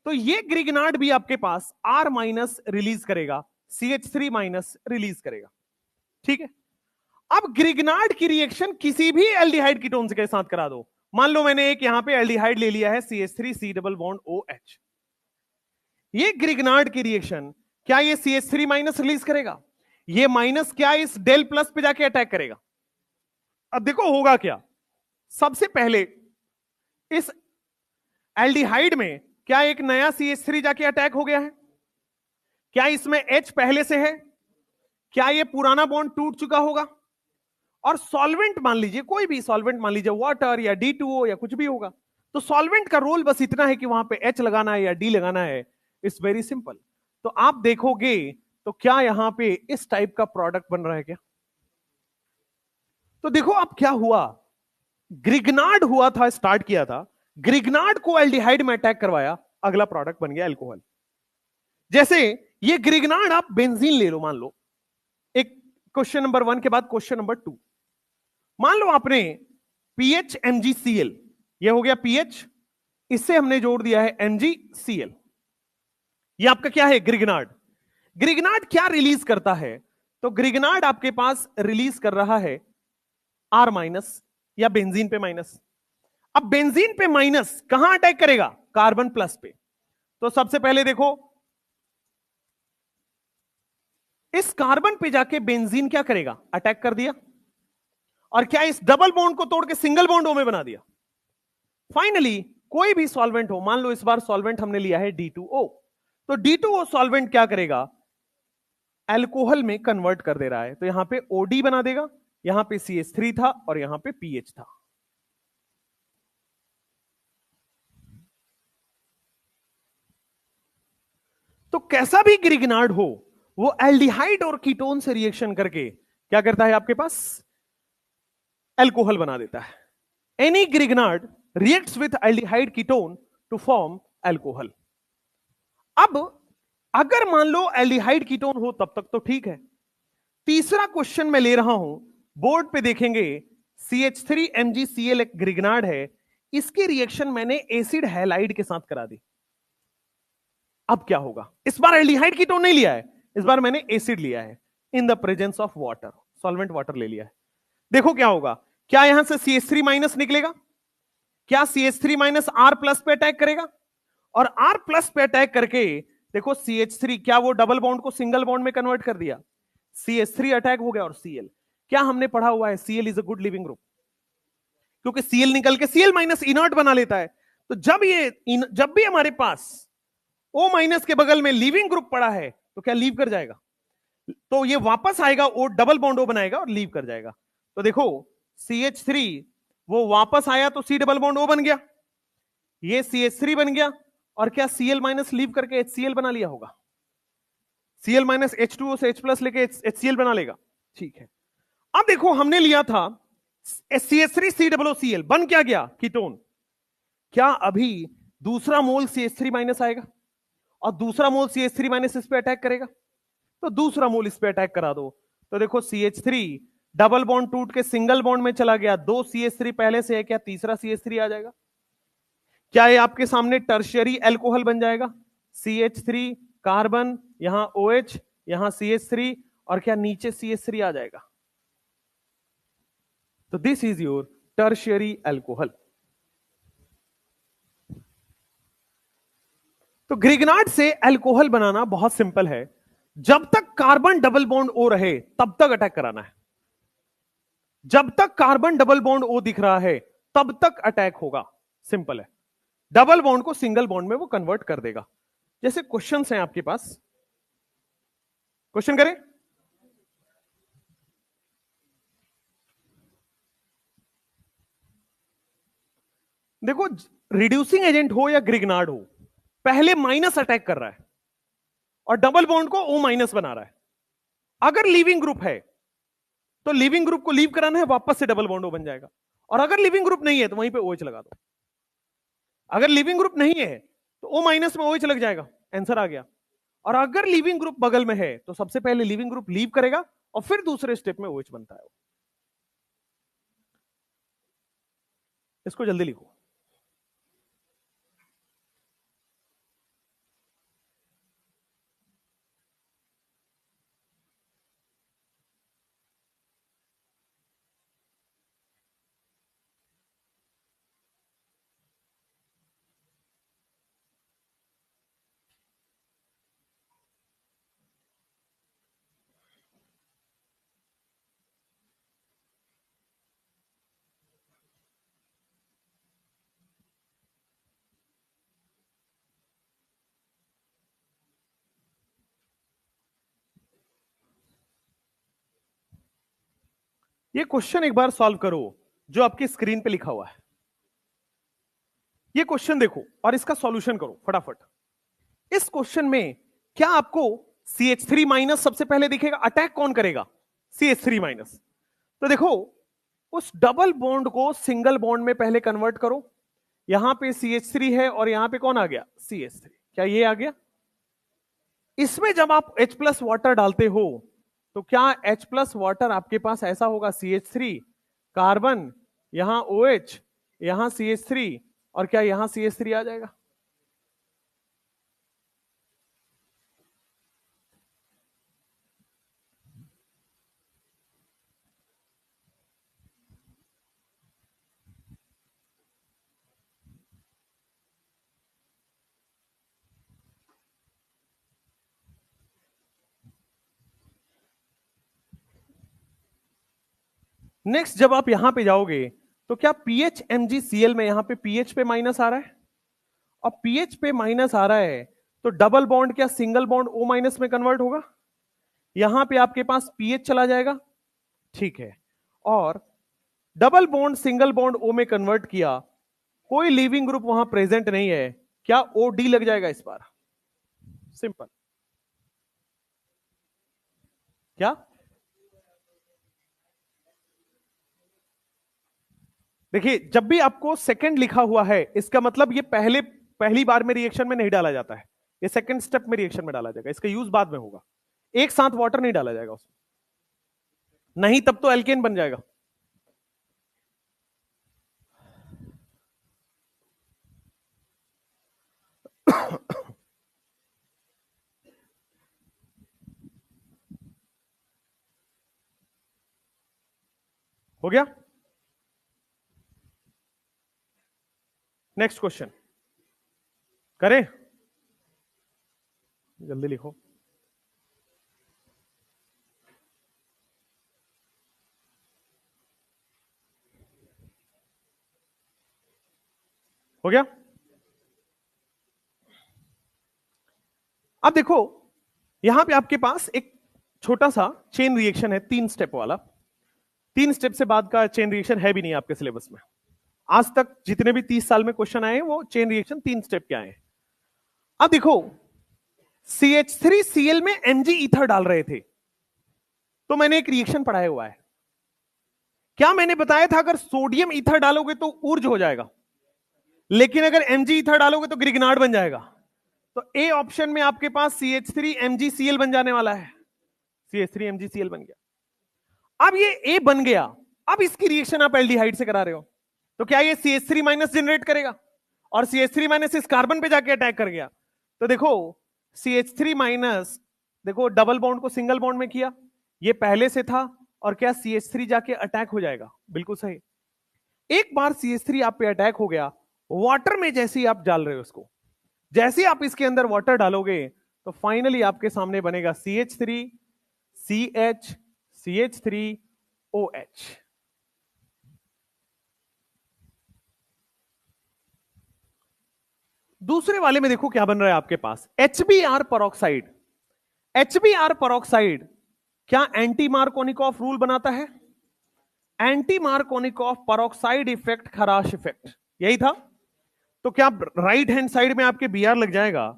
तो ये ग्रिग्नार्ड भी आपके पास R- रिलीज करेगा, CH3- रिलीज करेगा, ठीक है। अब ग्रिग्नार्ड की रिएक्शन किसी भी एल्डिहाइड कीटोन के साथ करा दो। मान लो मैंने एक यहां पे एल्डिहाइड ले लिया है, CH3C डबल बॉन्ड OH। ये ग्रिग्नार्ड की रिएक्शन, क्या ये CH3- रिलीज करेगा? ये माइनस क्या इस डेल प्लस पे जाके अटैक करेगा? अब देखो होगा क्या। सबसे पहले इस एल्डिहाइड में क्या एक नया CH3 जाके अटैक हो गया है? क्या इसमें H पहले से है? क्या ये पुराना बॉन्ड टूट चुका होगा? और सॉल्वेंट मान लीजिए, कोई भी सॉल्वेंट मान लीजिए, वाटर या D2O या कुछ भी होगा। तो सॉल्वेंट का रोल बस इतना है कि वहां पे H लगाना है या D लगाना है। It's very simple. तो आप देखोगे तो क्या यहां पे इस टाइप का प्रोडक्ट बन रहा है क्या? तो देखो अब क्या हुआ, ग्रिग्नार्ड हुआ था, स्टार्ट किया था, ग्रिग्नार्ड को एल्डिहाइड में अटैक करवाया, अगला प्रोडक्ट बन गया अल्कोहल। जैसे ये ग्रिग्नार्ड आप बेंजीन ले लो, मान लो एक क्वेश्चन नंबर 1 के बाद क्वेश्चन नंबर 2। मान लो आपने पीएच MgCl, ये हो गया पीएच, इससे हमने जोड़ दिया है MgCl। ये आपका क्या है, ग्रिग्नार्ड। ग्रिग्नार्ड क्या रिलीज करता है? तो ग्रिग्नार्ड आपके पास रिलीज कर रहा है R- या बेंजीन पे माइनस। अब बेंजीन पे माइनस कहां अटैक करेगा? कार्बन प्लस पे। तो सबसे पहले देखो, इस कार्बन पे जाके बेंजीन क्या करेगा? अटैक कर दिया। और क्या इस डबल बॉन्ड को तोड़ के सिंगल बॉन्ड O में बना दिया। फाइनली कोई भी सॉल्वेंट हो, मान लो इस बार सॉल्वेंट हमने लिया है D2O, तो D2O सॉल्वेंट क्या करेगा? अल्कोहल में कन्वर्ट कर दे रहा है। तो यहां पे OD बना देगा, यहां पे CH3 था और यहां पे पीएच था। कैसा भी ग्रिग्नार्ड हो, वो एल्डिहाइड और कीटोन से रिएक्शन करके क्या करता है, आपके पास एल्कोहल बना देता है. Any Grignard reacts with aldehyde ketone to form alcohol. अब अगर मान लो एल्डिहाइड कीटोन हो तब तक तो ठीक है. तीसरा क्वेश्चन मैं ले रहा हूं, बोर्ड पे देखेंगे, CH3MgCl एक ग्रिग्नार्ड है, इसकी रिएक्शन मैंने एसिड हैलाइड के साथ करा दी. अब क्या होगा, इस बार एल्डिहाइड कीटोन नहीं लिया है, इस बार मैंने एसिड लिया है in the presence of water, solvent water ले लिया है. देखो क्या होगा, क्या यहां से CH3 माइनस निकलेगा, क्या CH3 माइनस R प्लस पे अटैक करेगा, और R प्लस पे अटैक करके देखो CH3 क्या वो डबल बॉन्ड को सिंगल बॉन्ड में कन्वर्ट कर दिया, CH3 अटैक हो गया, और Cl क्या हमने पढ़ा हुआ है, Cl is a good leaving group, क्योंकि Cl निकल के Cl माइनस इनर्ट बना लेता है. तो जब भी हमारे पास O माइनस के बगल में लिविंग ग्रुप पड़ा है तो क्या लीव कर जाएगा, तो ये वापस आएगा, O डबल बॉन्ड O बनाएगा और लीव कर जाएगा. तो देखो CH3 वो वापस आया तो C डबल बॉन्ड O बन गया, ये CH3 बन गया, और क्या Cl माइनस लीव करके HCl बना लिया होगा, Cl माइनस H2O से H प्लस लेके HCl बना लेगा. ठीक है, अब देखो हमने लिया था CH3COOCl, बन क्या गया, कीटोन. क्या अभी दूसरा मोल CH3 माइनस आएगा और दूसरा मोल CH3 माइनस इस पे अटैक करेगा, तो दूसरा मोल इस पे अटैक करा दो. तो देखो CH3 डबल बॉन्ड टूट के सिंगल बॉन्ड में चला गया, 2 CH3 पहले से है, क्या तीसरा CH3 आ जाएगा, क्या ये आपके सामने टर्शियरी एल्कोहल बन जाएगा, CH3 कार्बन, यहां OH, यहां CH3, और क्या नीचे CH3 आ जाएगा. तो this is your tertiary alcohol. तो ग्रिग्नार्ड से एल्कोहल बनाना बहुत सिंपल है, जब तक कार्बन डबल बॉन्ड O रहे तब तक अटैक कराना है, जब तक कार्बन डबल बॉन्ड O दिख रहा है तब तक अटैक होगा. सिंपल है, डबल बॉन्ड को सिंगल बॉन्ड में वो कन्वर्ट कर देगा. जैसे क्वेश्चंस हैं आपके पास, क्वेश्चन करें. देखो रिड्यूसिंग एजेंट हो या ग्रिग्नार्ड हो, पहले माइनस अटैक कर रहा है और डबल बॉन्ड को O माइनस बना रहा है. अगर लिविंग ग्रुप है तो लिविंग ग्रुप को लीव कराना है, वापस से डबल बॉन्ड O बन जाएगा, और अगर लिविंग ग्रुप नहीं है तो वहीं पे OH लगा दो. अगर लिविंग ग्रुप नहीं है तो O माइनस में OH लग जाएगा, आंसर आ गया. और अगर लिविंग ग्रुप बगल में है तो सबसे पहले लिविंग ग्रुप लीव करेगा और फिर दूसरे स्टेप में OH बनता है. इसको जल्दी लिखो. ये क्वेश्चन एक बार सॉल्व करो जो आपकी स्क्रीन पे लिखा हुआ है. ये क्वेश्चन देखो और इसका सॉल्यूशन करो फटाफट. इस क्वेश्चन में क्या आपको CH3 माइनस सबसे पहले दिखेगा, अटैक कौन करेगा, CH3 माइनस. तो देखो उस डबल बॉन्ड को सिंगल बॉन्ड में पहले कन्वर्ट करो, यहां पे CH3 है और यहां पे कौन आ गया, CH3. क्या ये आ गया. इसमें जब आप H प्लस वाटर डालते हो तो क्या H प्लस वाटर आपके पास ऐसा होगा, CH3 कार्बन, यहां OH, यहां CH3, और क्या यहां CH3 आ जाएगा. नेक्स्ट जब आप यहां पे जाओगे तो क्या PHMgCl में यहां पे pH पे माइनस आ रहा है, और pH पे माइनस आ रहा है तो डबल बॉन्ड क्या सिंगल बॉन्ड O माइनस में कन्वर्ट होगा, यहां पे आपके पास pH चला जाएगा. ठीक है, और double bond single bond O में कन्वर्ट किया, कोई लिविंग ग्रुप वहां प्रेजेंट नहीं है, क्या OD लग जाएगा इस बार. सिंपल. क्या? देखिए, जब भी आपको सेकंड लिखा हुआ है, इसका मतलब ये पहली बार में रिएक्शन में नहीं डाला जाता है, ये सेकंड स्टेप में रिएक्शन में डाला जाएगा, इसका यूज बाद में होगा। एक साथ वाटर नहीं डाला जाएगा उसमें, नहीं तब तो एल्केन बन जाएगा। हो गया? नेक्स्ट क्वेश्चन करें, जल्दी लिखो। हो गया? अब देखो, यहां पे आपके पास एक छोटा सा चेन रिएक्शन है, 3 स्टेप वाला। 3 स्टेप से बाद का चेन रिएक्शन है भी नहीं आपके सिलेबस में। आज तक जितने भी 30 साल में क्वेश्चन आए हैं वो चेन रिएक्शन 3 स्टेप के आए हैं। अब देखो, CH3Cl में Mg ईथर डाल रहे थे, तो मैंने एक रिएक्शन पढ़ाया हुआ है। क्या मैंने बताया था अगर सोडियम ईथर डालोगे तो ऊर्ज हो जाएगा, लेकिन अगर Mg ईथर डालोगे तो ग्रिग्नार्ड बन जाएगा। तो ए ऑप्शन में आपके पास CH3MgCl बन जाने वाला है, CH3MgCl बन गया। अब ये ए बन गया, अब इसकी रिएक्शन आप एल्डिहाइड से करा रहे हो, तो क्या ये CH3 माइनस जनरेट करेगा, और CH3 माइनस इस कार्बन पे जाके अटैक कर गया। तो देखो CH3 माइनस, देखो डबल बॉन्ड को सिंगल बॉन्ड में किया, ये पहले से था, और क्या CH3 जाके अटैक हो जाएगा, बिल्कुल सही। एक बार CH3 आप पे अटैक हो गया, वाटर में जैसे ही आप डाल रहे हो उसको, जैसे आप इसके अंदर वाटर डालोगे तो फाइनली आपके सामने बनेगा CH3 CH CH3 OH। दूसरे वाले में देखो क्या बन रहा है आपके पास, HBr परऑक्साइड। HBr परऑक्साइड क्या एंटी मार्कोनिकॉफ रूल बनाता है? एंटी मार्कोनिकॉफ परऑक्साइड इफेक्ट, खराश इफेक्ट, यही था। तो क्या राइट हैंड साइड में आपके Br लग जाएगा,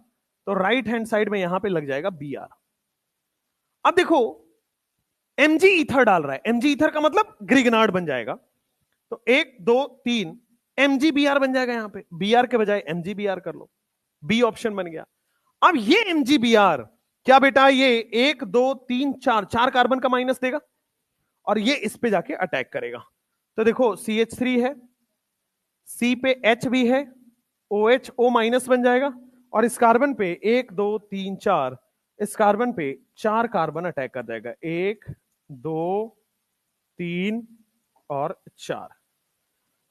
तो राइट हैंड साइड में यहां पे लग जाएगा Br। अब देखो Mg ईथर डाल रहा है, Mg ईथर का मतलब ग्रिग्नार्ड बन जाएगा, तो 1 2 3 MgBr बन जाएगा, यहां पे Br के बजाय MgBr कर लो, बी ऑप्शन बन गया। अब ये MgBr क्या बेटा, ये 1 2 3 4 कार्बन का माइनस देगा, और ये इस पे जाके अटैक करेगा। तो देखो CH3 है, C पे H भी है, OH O माइनस बन जाएगा, और इस कार्बन पे 1 2 3 4, इस कार्बन पे 4 कार्बन अटैक कर जाएगा, 1 2 3 और 4।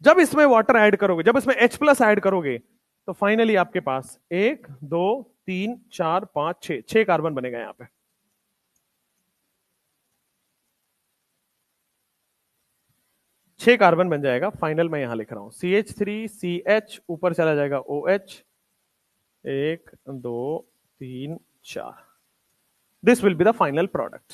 जब इसमें वाटर ऐड करोगे, जब इसमें H प्लस ऐड करोगे, तो फाइनली आपके पास 1 2 3 4 5 6 कार्बन बनेगा यहां पे। छह कार्बन बन जाएगा फाइनल, मैं यहां लिख रहा हूं CH3CH, ऊपर चला जाएगा OH, 1 2 3 4। This will be the final product.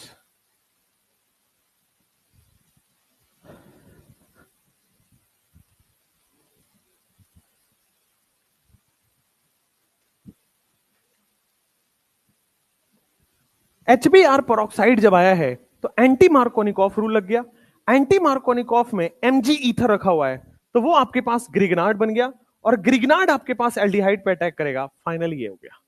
HBr peroxide जब आया है तो एंटी मार्कोनिकॉफ रूल लग गया। एंटी मार्कोनिकॉफ में Mg ईथर रखा हुआ है, तो वो आपके पास ग्रिग्नार्ड बन गया, और ग्रिग्नार्ड आपके पास एल्डिहाइड पे अटैक करेगा, फाइनली ये हो गया।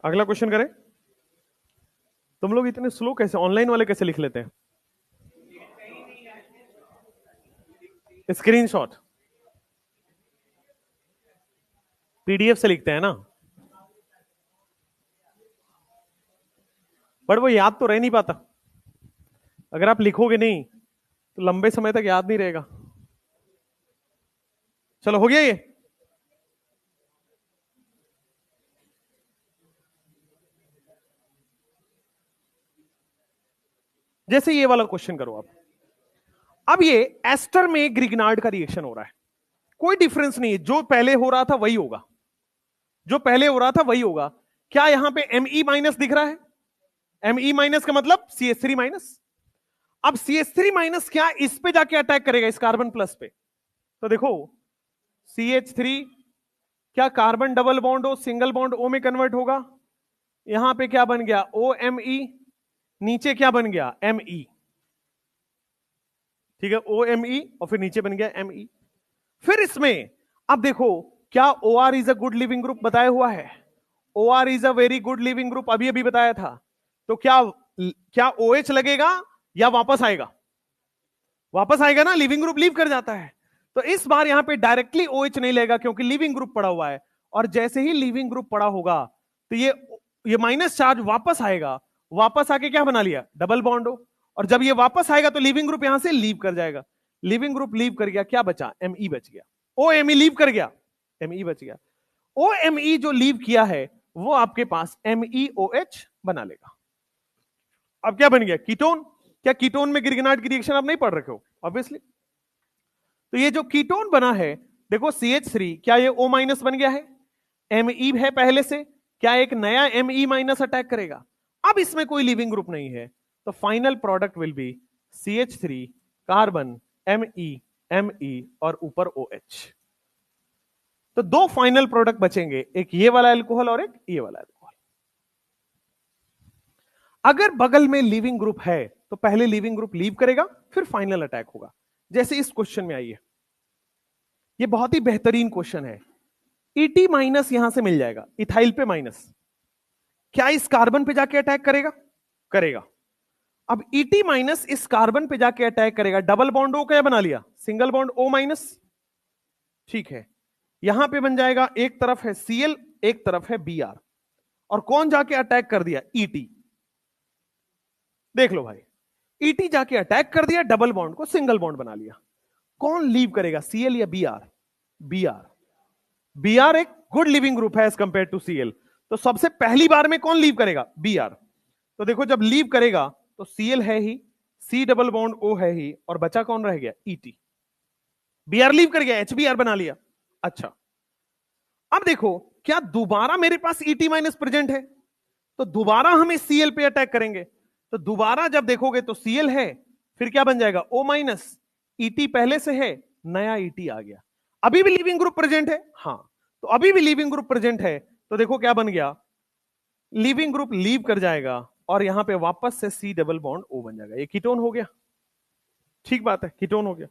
अगला क्वेश्चन करें। तुम लोग इतने स्लो कैसे, ऑनलाइन वाले कैसे लिख लेते हैं? स्क्रीनशॉट PDF से लिखते हैं ना, बट वो याद तो रह नहीं पाता। अगर आप लिखोगे नहीं तो लंबे समय तक याद नहीं रहेगा। चलो हो गया ये। जैसे ये वाला क्वेश्चन करो आप। अब ये एस्टर में ग्रिग्नार्ड का रिएक्शन हो रहा है, कोई डिफरेंस नहीं है, जो पहले हो रहा था वही होगा, जो पहले हो रहा था वही होगा। क्या यहां पे Me माइनस दिख रहा है? Me माइनस का मतलब CH3 माइनस। अब CH3 माइनस क्या इस पे जाके अटैक करेगा, इस कार्बन प्लस पे। तो देखो CH3 क्या कार्बन डबल बॉन्ड हो, सिंगल बॉन्ड O में कन्वर्ट होगा, यहां पे क्या बन गया OMe, नीचे क्या बन गया Me, ठीक है OMe और फिर नीचे बन गया Me। फिर इसमें अब देखो क्या OR is a good leaving group बताया हुआ है, OR is a very good leaving group अभी अभी बताया था। तो क्या क्या OH लगेगा या वापस आएगा, वापस आएगा ना, लिविंग ग्रुप लीव कर जाता है। तो इस बार यहां पे डायरेक्टली OH नहीं लेगा क्योंकि लिविंग ग्रुप पड़ा हुआ है, और जैसे ही लिविंग ग्रुप पड़ा होगा तो ये माइनस चार्ज वापस आएगा, वापस आके क्या बना लिया डबल बॉन्ड हो, और जब ये वापस आएगा तो लिविंग ग्रुप यहां से लीव कर जाएगा, लिविंग ग्रुप लीव कर गया, क्या बचा Me बच गया, OMe लीव कर गया, Me बच गया। OMe जो लीव किया है वो आपके पास MEOH बना लेगा। अब क्या बन गया कीटोन, क्या कीटोन में ग्रिगनार्ड की रिएक्शन आप नहीं पढ़ रखे हो ऑब्वियसली। तो ये जो कीटोन बना है देखो CH3 क्या ये O माइनस बन गया है, Me है पहले से, क्या एक नया Me माइनस अटैक करेगा, अब इसमें कोई लिविंग ग्रुप नहीं है, तो final product will B CH3 carbon Me और ऊपर OH। तो दो फाइनल प्रोडक्ट बचेंगे, एक ये वाला अल्कोहल और एक ये वाला अल्कोहल। अगर बगल में लिविंग ग्रुप है तो पहले लिविंग ग्रुप लीव करेगा फिर फाइनल अटैक होगा, जैसे इस क्वेश्चन में आई है। ये बहुत ही बेहतरीन क्वेश्चन है। ET माइनस यहां से मिल जाएगा, इथाइल पे माइनस, क्या इस कार्बन पे जाके अटैक करेगा, करेगा। अब ET माइनस इस कार्बन पे जाके अटैक करेगा, डबल बॉन्ड O क्या बना लिया, सिंगल बॉन्ड O माइनस, ठीक है। यहां पे बन जाएगा, एक तरफ है Cl एक तरफ है Br, और कौन जाके अटैक कर दिया ET, देख लो भाई, ET जाके अटैक कर दिया, डबल बॉन्ड को सिंगल बॉन्ड बना लिया। कौन लीव करेगा Cl या Br, Br। Br एक गुड लिविंग ग्रुप है एज कंपेयर टू Cl, तो सबसे पहली बार में कौन लीव करेगा Br। तो देखो जब लीव करेगा तो Cl है ही, C डबल बॉन्ड O है ही, और बचा कौन रह गया ET। Br लीव कर गया, HBr बना लिया। अच्छा अब देखो क्या दोबारा मेरे पास ET माइनस प्रेजेंट है, तो दोबारा हम इस Cl पे अटैक करेंगे, तो दोबारा जब देखोगे तो Cl है, फिर क्या बन जाएगा O माइनस, ET पहले से है, नया ET आ गया, अभी भी लिविंग ग्रुप प्रेजेंट है, हाँ तो अभी भी लिविंग ग्रुप प्रेजेंट है, तो देखो क्या बन गया, लिविंग ग्रुप लीव कर जाएगा और यहां पे वापस से C डबल बॉन्ड O बन जाएगा, ये कीटोन हो गया, ठीक बात है कीटोन हो गया।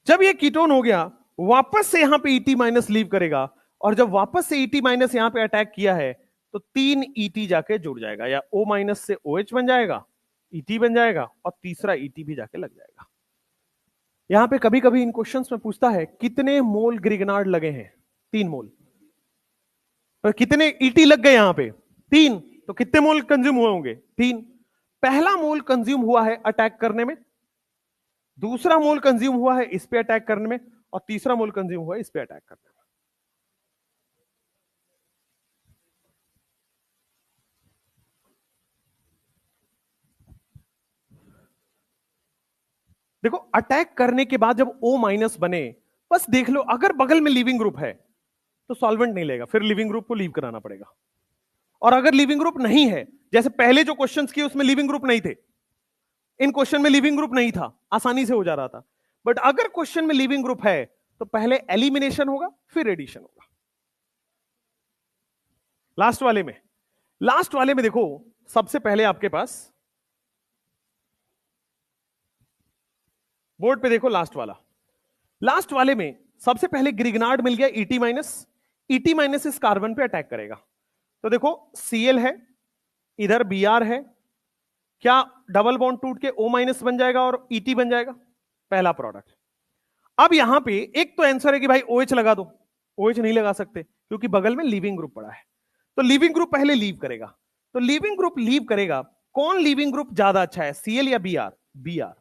जब ये कीटोन हो गया वापस से यहां पे ET माइनस लीव करेगा, और जब वापस से ET माइनस यहां पे अटैक किया है तो 3 ET जाके जुड़ जाएगा, या O माइनस से OH बन जाएगा, ET बन जाएगा, और तीसरा ET भी जाके लग जाएगा। यहां पे कभी कभी इन क्वेश्चंस में पूछता है कितने मोल ग्रिगनार्ड लगे हैं, 3 मोल, पर कितने ET लग गए यहां पे 3, तो कितने मोल कंज्यूम हुए होंगे 3। पहला मोल कंज्यूम हुआ है अटैक करने में, दूसरा मोल कंज्यूम हुआ है इस पे अटैक करने में, और तीसरा मोल कंज्यूम हुआ है इस पे अटैक करने में। देखो अटैक करने के बाद जब O माइनस बने, बस देख लो अगर बगल में लिविंग ग्रुप है तो सॉल्वेंट नहीं लेगा, फिर लिविंग ग्रुप को लीव कराना पड़ेगा। और अगर लिविंग ग्रुप नहीं है, जैसे पहले जो क्वेश्चंस किए उसमें लिविंग ग्रुप नहीं थे, इन क्वेश्चन में लिविंग ग्रुप नहीं था, आसानी से हो जा रहा था, बट अगर क्वेश्चन में लिविंग ग्रुप है तो पहले एलिमिनेशन होगा फिर एडिशन होगा। लास्ट वाले में देखो सबसे पहले आपके पास बोर्ड पे देखो, लास्ट वाले में सबसे पहले ग्रिगनार्ड मिल गया ET माइनस इस कार्बन पे अटैक करेगा, तो देखो Cl है, इधर Br है, क्या डबल बॉन्ड टूट के O माइनस बन जाएगा और ET बन जाएगा, पहला प्रोडक्ट। अब यहां पे एक तो आंसर है कि भाई OH लगा दो, OH नहीं लगा सकते क्योंकि बगल में लिविंग ग्रुप पड़ा है, तो लिविंग ग्रुप पहले लीव करेगा, तो लिविंग ग्रुप लीव करेगा, कौन लिविंग ग्रुप ज्यादा अच्छा है Cl या Br, Br,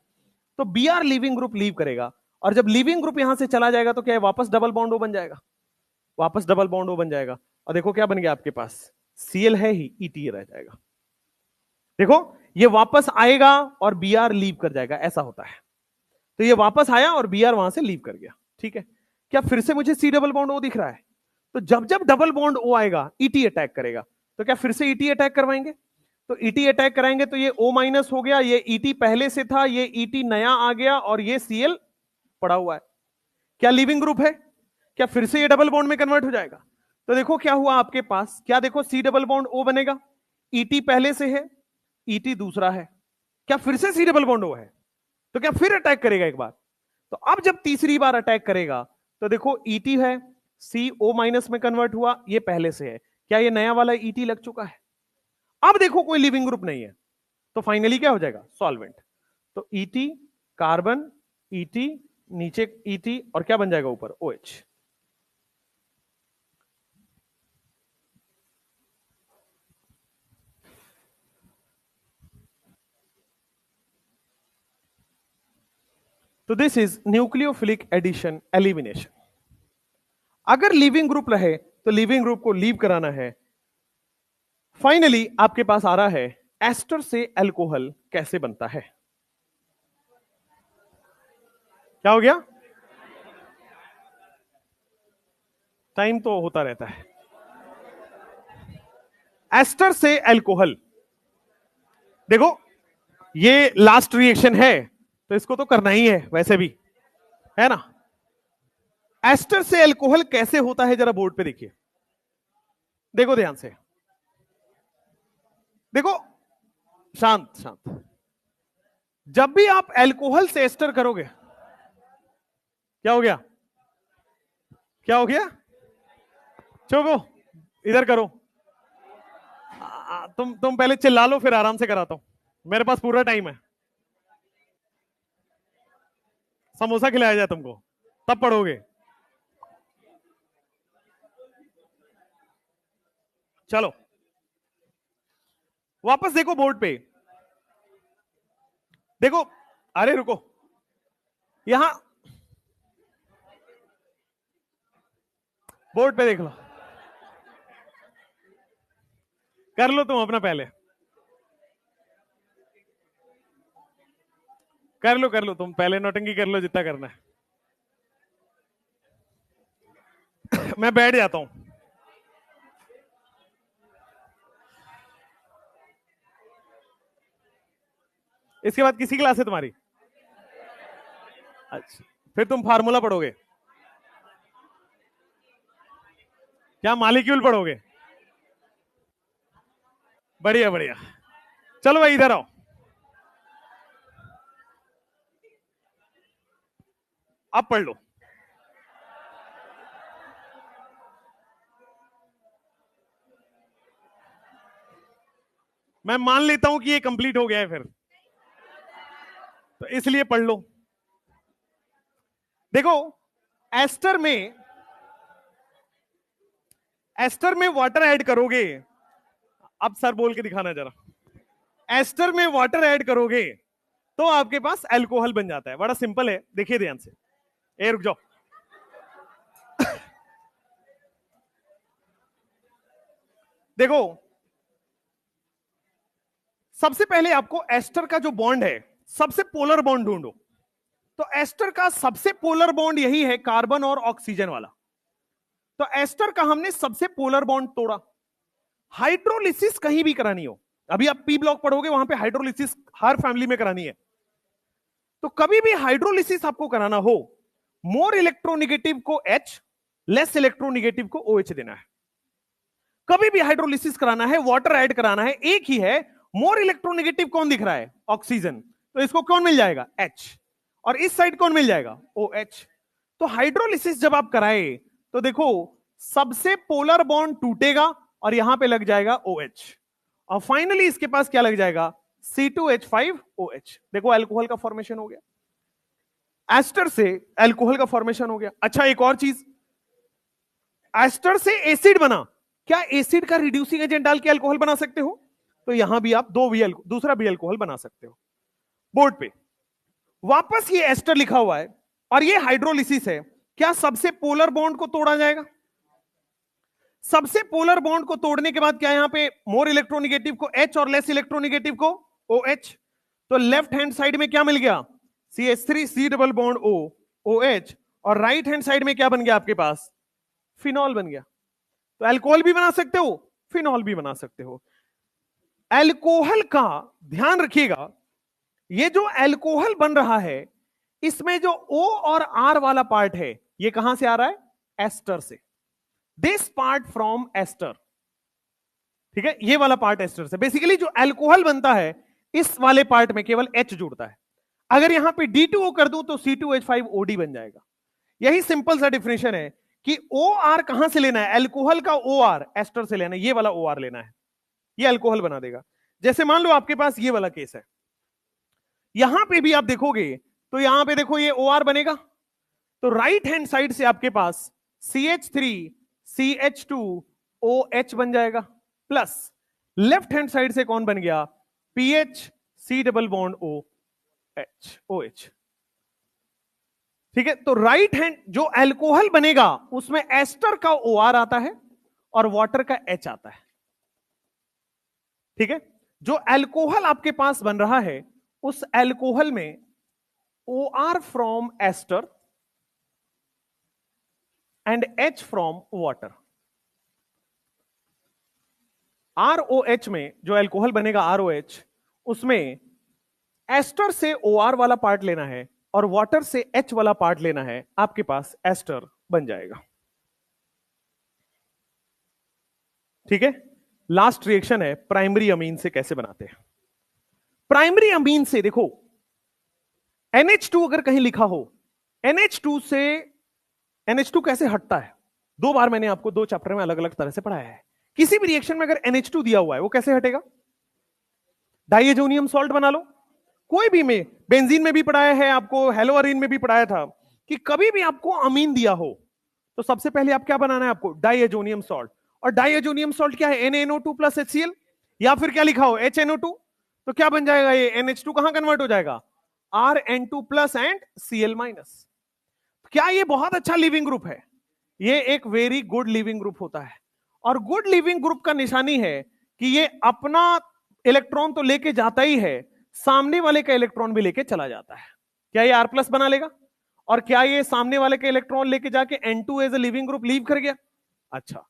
तो Br लिविंग ग्रुप लीव करेगा, और जब लिविंग ग्रुप यहां से चला जाएगा तो क्या है वापस डबल बॉन्ड O बन जाएगा, वापस डबल बॉन्ड O बन जाएगा, और देखो क्या बन गया आपके पास Cl है ही, ET रह जाएगा। देखो ये वापस आएगा और Br लीव कर जाएगा, ऐसा होता है, तो ये वापस आया और Br वहां से लीव कर गया, ठीक है। क्या फिर से मुझे C डबल बॉन्ड O दिख रहा है, तो जब जब डबल बॉन्ड O आएगा ET अटैक करेगा, तो क्या फिर से ET अटैक करवाएंगे, तो ईटी अटैक कराएंगे तो ये O माइनस हो गया, ये ईटी पहले से था, ये ईटी नया आ गया और ये Cl पड़ा हुआ है। क्या लिविंग ग्रुप है? क्या फिर से ये डबल बॉन्ड में कन्वर्ट हो जाएगा? तो देखो क्या हुआ आपके पास, क्या देखो C डबल बॉन्ड O बनेगा, ईटी पहले से है, ईटी दूसरा है, क्या फिर से C डबल बॉन्ड O है? तो क्या फिर अटैक करेगा एक बार? तो अब जब तीसरी बार अटैक करेगा तो देखो ईटी है, CO माइनस में कन्वर्ट हुआ, ये पहले से है, क्या ये नया वाला ईटी लग चुका है? अब देखो कोई लिविंग ग्रुप नहीं है, तो फाइनली क्या हो जाएगा? सॉल्वेंट। तो ईटी कार्बन, ईटी नीचे ईटी और क्या बन जाएगा ऊपर? OH। तो this is nucleophilic addition elimination. अगर लिविंग ग्रुप रहे तो लिविंग ग्रुप को लीव कराना है। फाइनली आपके पास आ रहा है एस्टर से अल्कोहल कैसे बनता है। क्या हो गया? टाइम तो होता रहता है। एस्टर से अल्कोहल, देखो ये लास्ट रिएक्शन है तो इसको तो करना ही है वैसे भी, है ना। एस्टर से अल्कोहल कैसे होता है जरा बोर्ड पे देखिए, देखो ध्यान से, देखो शांत शांत। जब भी आप अल्कोहल से एस्टर करोगे, क्या हो गया? क्या हो गया? चुप हो, इधर करो। तुम पहले चिल्ला लो फिर आराम से कराता हूं, मेरे पास पूरा टाइम है। समोसा खिलाया जाए तुमको तब पढ़ोगे। चलो वापस देखो बोर्ड पे, देखो, अरे रुको, यहां बोर्ड पे देख लो, कर लो तुम अपना पहले, कर लो तुम पहले, नौटंकी कर लो जितना करना है। मैं बैठ जाता हूं। इसके बाद किसी क्लास है तुम्हारी? अच्छा, फिर तुम फार्मूला पढ़ोगे? क्या मालिक्यूल पढ़ोगे? बढ़िया बढ़िया, चलो भाई इधर आओ। अब पढ़ लो। मैं मान लेता हूं कि ये कंप्लीट हो गया है फिर, तो इसलिए पढ़ लो। देखो एस्टर में, एस्टर में वाटर ऐड करोगे, अब सर बोल के दिखाना जरा, एस्टर में वाटर ऐड करोगे तो आपके पास अल्कोहल बन जाता है। बड़ा सिंपल है, देखिए ध्यान से। ए रुक जाओ, देखो सबसे पहले आपको एस्टर का जो बॉन्ड है, सबसे पोलर बॉन्ड ढूंढो। तो एस्टर का सबसे पोलर बॉन्ड यही है, कार्बन और ऑक्सीजन वाला। तो एस्टर का हमने सबसे पोलर बॉन्ड तोड़ा। हाइड्रोलिसिस कहीं भी करानी हो, अभी आप पी ब्लॉक पढ़ोगे वहां पे हाइड्रोलिसिस हर फैमिली में करानी है। तो कभी भी हाइड्रोलिसिस आपको कराना हो, मोर इलेक्ट्रोनिगेटिव को H, लेस इलेक्ट्रोनिगेटिव को OH देना है। कभी भी हाइड्रोलिसिस कराना है, वाटर ऐड कराना है, एक ही है, मोर इलेक्ट्रोनिगेटिव कौन दिख रहा है? ऑक्सीजन, तो इसको कौन मिल जाएगा? H, और इस साइड कौन मिल जाएगा? OH। तो हाइड्रोलिसिस जब आप कराए तो देखो सबसे पोलर बॉन्ड टूटेगा और यहां पे लग जाएगा OH, और फाइनली इसके पास क्या लग जाएगा? C2H5OH। देखो अल्कोहल का फॉर्मेशन हो गया, एस्टर से अल्कोहल का फॉर्मेशन हो गया। अच्छा एक और चीज, एस्टर से एसिड बना, क्या एसिड का रिड्यूसिंग एजेंट डाल के अल्कोहल बना सकते हो? तो यहां भी आप दूसरा भी अल्कोहल बना सकते हो। बोर्ड पे वापस ये एस्टर लिखा हुआ है और ये हाइड्रोलिसिस है, क्या सबसे पोलर बॉन्ड को तोड़ा जाएगा? सबसे पोलर बॉन्ड को तोड़ने के बाद क्या यहां पे मोर इलेक्ट्रोनिगेटिव को H और लेस इलेक्ट्रोनिगेटिव को OH। तो लेफ्ट हैंड साइड में क्या मिल गया? CH3 C double bond O OH, और राइट हैंड साइड में क्या बन गया आपके पास? फिनॉल बन गया। तो अल्कोहल भी बना सकते हो, फिनॉल भी बना सकते हो। एल्कोहल का ध्यान रखिएगा, ये जो एल्कोहल बन रहा है इसमें जो O और R वाला पार्ट है ये कहां से आ रहा है? एस्टर से। दिस पार्ट फ्रॉम एस्टर, ठीक है, ये वाला पार्ट एस्टर से। बेसिकली जो एल्कोहल बनता है इस वाले पार्ट में केवल H जुड़ता है। अगर यहां पे D2O कर दूं तो C2H5OD बन जाएगा। यही सिंपल सा डिफिनेशन है कि OR कहां से लेना है? एल्कोहल का OR एस्टर से लेना है, ये वाला OR लेना है, ये अल्कोहल बना देगा। जैसे मान लो आपके पास ये वाला केस है, यहां पे भी आप देखोगे तो यहां पे देखो ये OR बनेगा, तो राइट हैंड साइड से आपके पास CH3CH2OH बन जाएगा, प्लस लेफ्ट हैंड साइड से कौन बन गया? PHC double bond OH। ठीक है, तो राइट हैंड जो अल्कोहल बनेगा उसमें एस्टर का OR आता है और वाटर का H आता है। ठीक है, जो अल्कोहल आपके पास बन रहा है उस अल्कोहल में OR from ester and H from water. ROH में जो अल्कोहल बनेगा ROH, उसमें एस्टर से OR वाला पार्ट लेना है और वाटर से H वाला पार्ट लेना है, आपके पास एस्टर बन जाएगा। ठीक है, लास्ट रिएक्शन है प्राइमरी अमीन से कैसे बनाते हैं। प्राइमरी अमीन से देखो NH2 अगर कहीं लिखा हो, NH2 से NH2 कैसे हटता है, दो बार मैंने आपको दो चैप्टर में अलग अलग तरह से पढ़ाया है। किसी भी रिएक्शन में अगर NH2 दिया हुआ है वो कैसे हटेगा? डाइएजोनियम सॉल्ट बना लो। कोई भी में, बेंजीन में भी पढ़ाया है आपको, हेलोअरीन में भी पढ़ाया था कि कभी भी आपको अमीन दिया हो तो सबसे पहले आप क्या बनाना है? आपको डाइएजोनियम सॉल्ट। और डाइएजोनियम सॉल्ट क्या है? NaNO2 प्लस HCl, या फिर क्या लिखा हो HNO2, तो क्या बन जाएगा ये? NH2 कहां कन्वर्ट हो जाएगा? RN2 plus and Cl minus. क्या ये बहुत अच्छा लिविंग ग्रुप है? ये एक वेरी गुड लिविंग ग्रुप होता है, और गुड लिविंग ग्रुप का निशानी है कि ये अपना इलेक्ट्रॉन तो लेके जाता ही है, सामने वाले का इलेक्ट्रॉन भी लेके चला जाता है। क्या ये R+ बना लेगा? और क्या ये सामने वाले का इलेक्ट्रॉन लेके जाके N2 as a leaving group leave कर गया? अच्छा,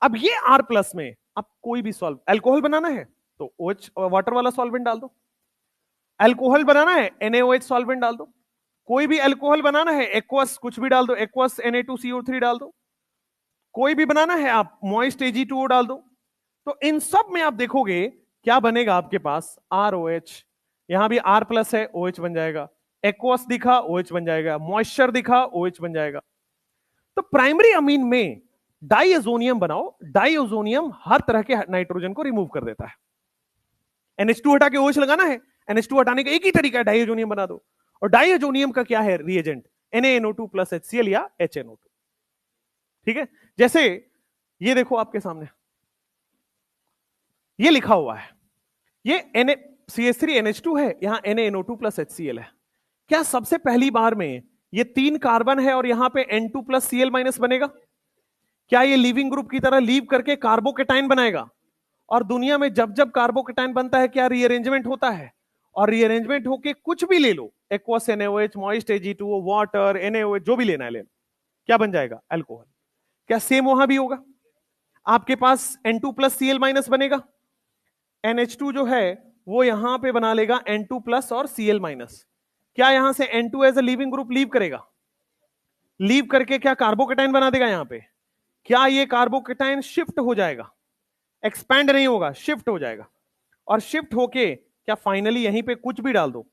अब ये R+ में अब कोई भी सॉल्व, अल्कोहल बनाना है तो OH वाटर वाला सॉल्वेंट डाल दो, अल्कोहल बनाना है NaOH सॉल्वेंट डाल दो, कोई भी अल्कोहल बनाना है एक्वस कुछ भी डाल दो, एक्वस Na2CO3 डाल दो, कोई भी बनाना है आप मॉइस्ट Ag2O डाल दो। तो इन सब में आप देखोगे क्या बनेगा आपके पास? ROH। यहां भी R+ है, OH बन जाएगा, एक्वस दिखा OH बन जाएगा, मॉइस्चर दिखा OH बन जाएगा। तो प्राइमरी अमीन में डाइएजोनियम बनाओ, डाइएजोनियम हर तरह के नाइट्रोजन को रिमूव कर देता है। NH2 हटा के OH लगाना है, NH2 हटाने का एक ही तरीका है, डाइएजोनियम बना दो। और डाइएजोनियम का क्या है रिएजेंट? NaNO2 प्लस HCl या HNO2। ठीक है, जैसे ये देखो आपके सामने ये लिखा हुआ है, ये CH3NH2 है, यहां NaNO2 प्लस HCl है। क्या सबसे पहली बार में ये 3 कार्बन है और यहां पे N2 प्लस Cl माइनस बनेगा? क्या ये लिविंग ग्रुप की तरह लीव करके कार्बोकेटाइन बनाएगा? और दुनिया में जब जब कार्बोकेटाइन बनता है क्या रीअरेंजमेंट होता है? और रीअरेंजमेंट होके कुछ भी ले लो, aqueous NaOH, moist Ag2O, water, NaOH, जो भी लेना है ले लो, क्या बन जाएगा? अल्कोहल। क्या सेम वहां भी होगा? आपके पास N2 प्लस Cl माइनस बनेगा, NH2 जो है वो यहां पे बना लेगा N2 प्लस और Cl माइनस। क्या यहां से N2 as a leaving group leave करेगा? लीव करके क्या कार्बोकेटाइन बना देगा यहां पे? क्या ये कार्बोकेटाइन शिफ्ट हो जाएगा? एक्सपैंड नहीं होगा, शिफ्ट हो जाएगा। और शिफ्ट होके क्या फाइनली यहीं पे कुछ भी डाल दो,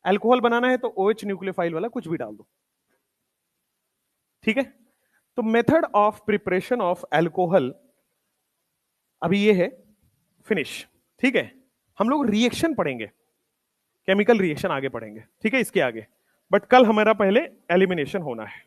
अल्कोहल बनाना है तो OH न्यूक्लियोफाइल वाला कुछ भी डाल दो। ठीक है, तो method of preparation of alcohol अभी ये है फिनिश। ठीक है, हम लोग रिएक्शन पढ़ेंगे, केमिकल रिएक्शन आगे पढ़ेंगे, ठीक है, इसके आगे, बट कल हमारा पहले एलिमिनेशन होना है।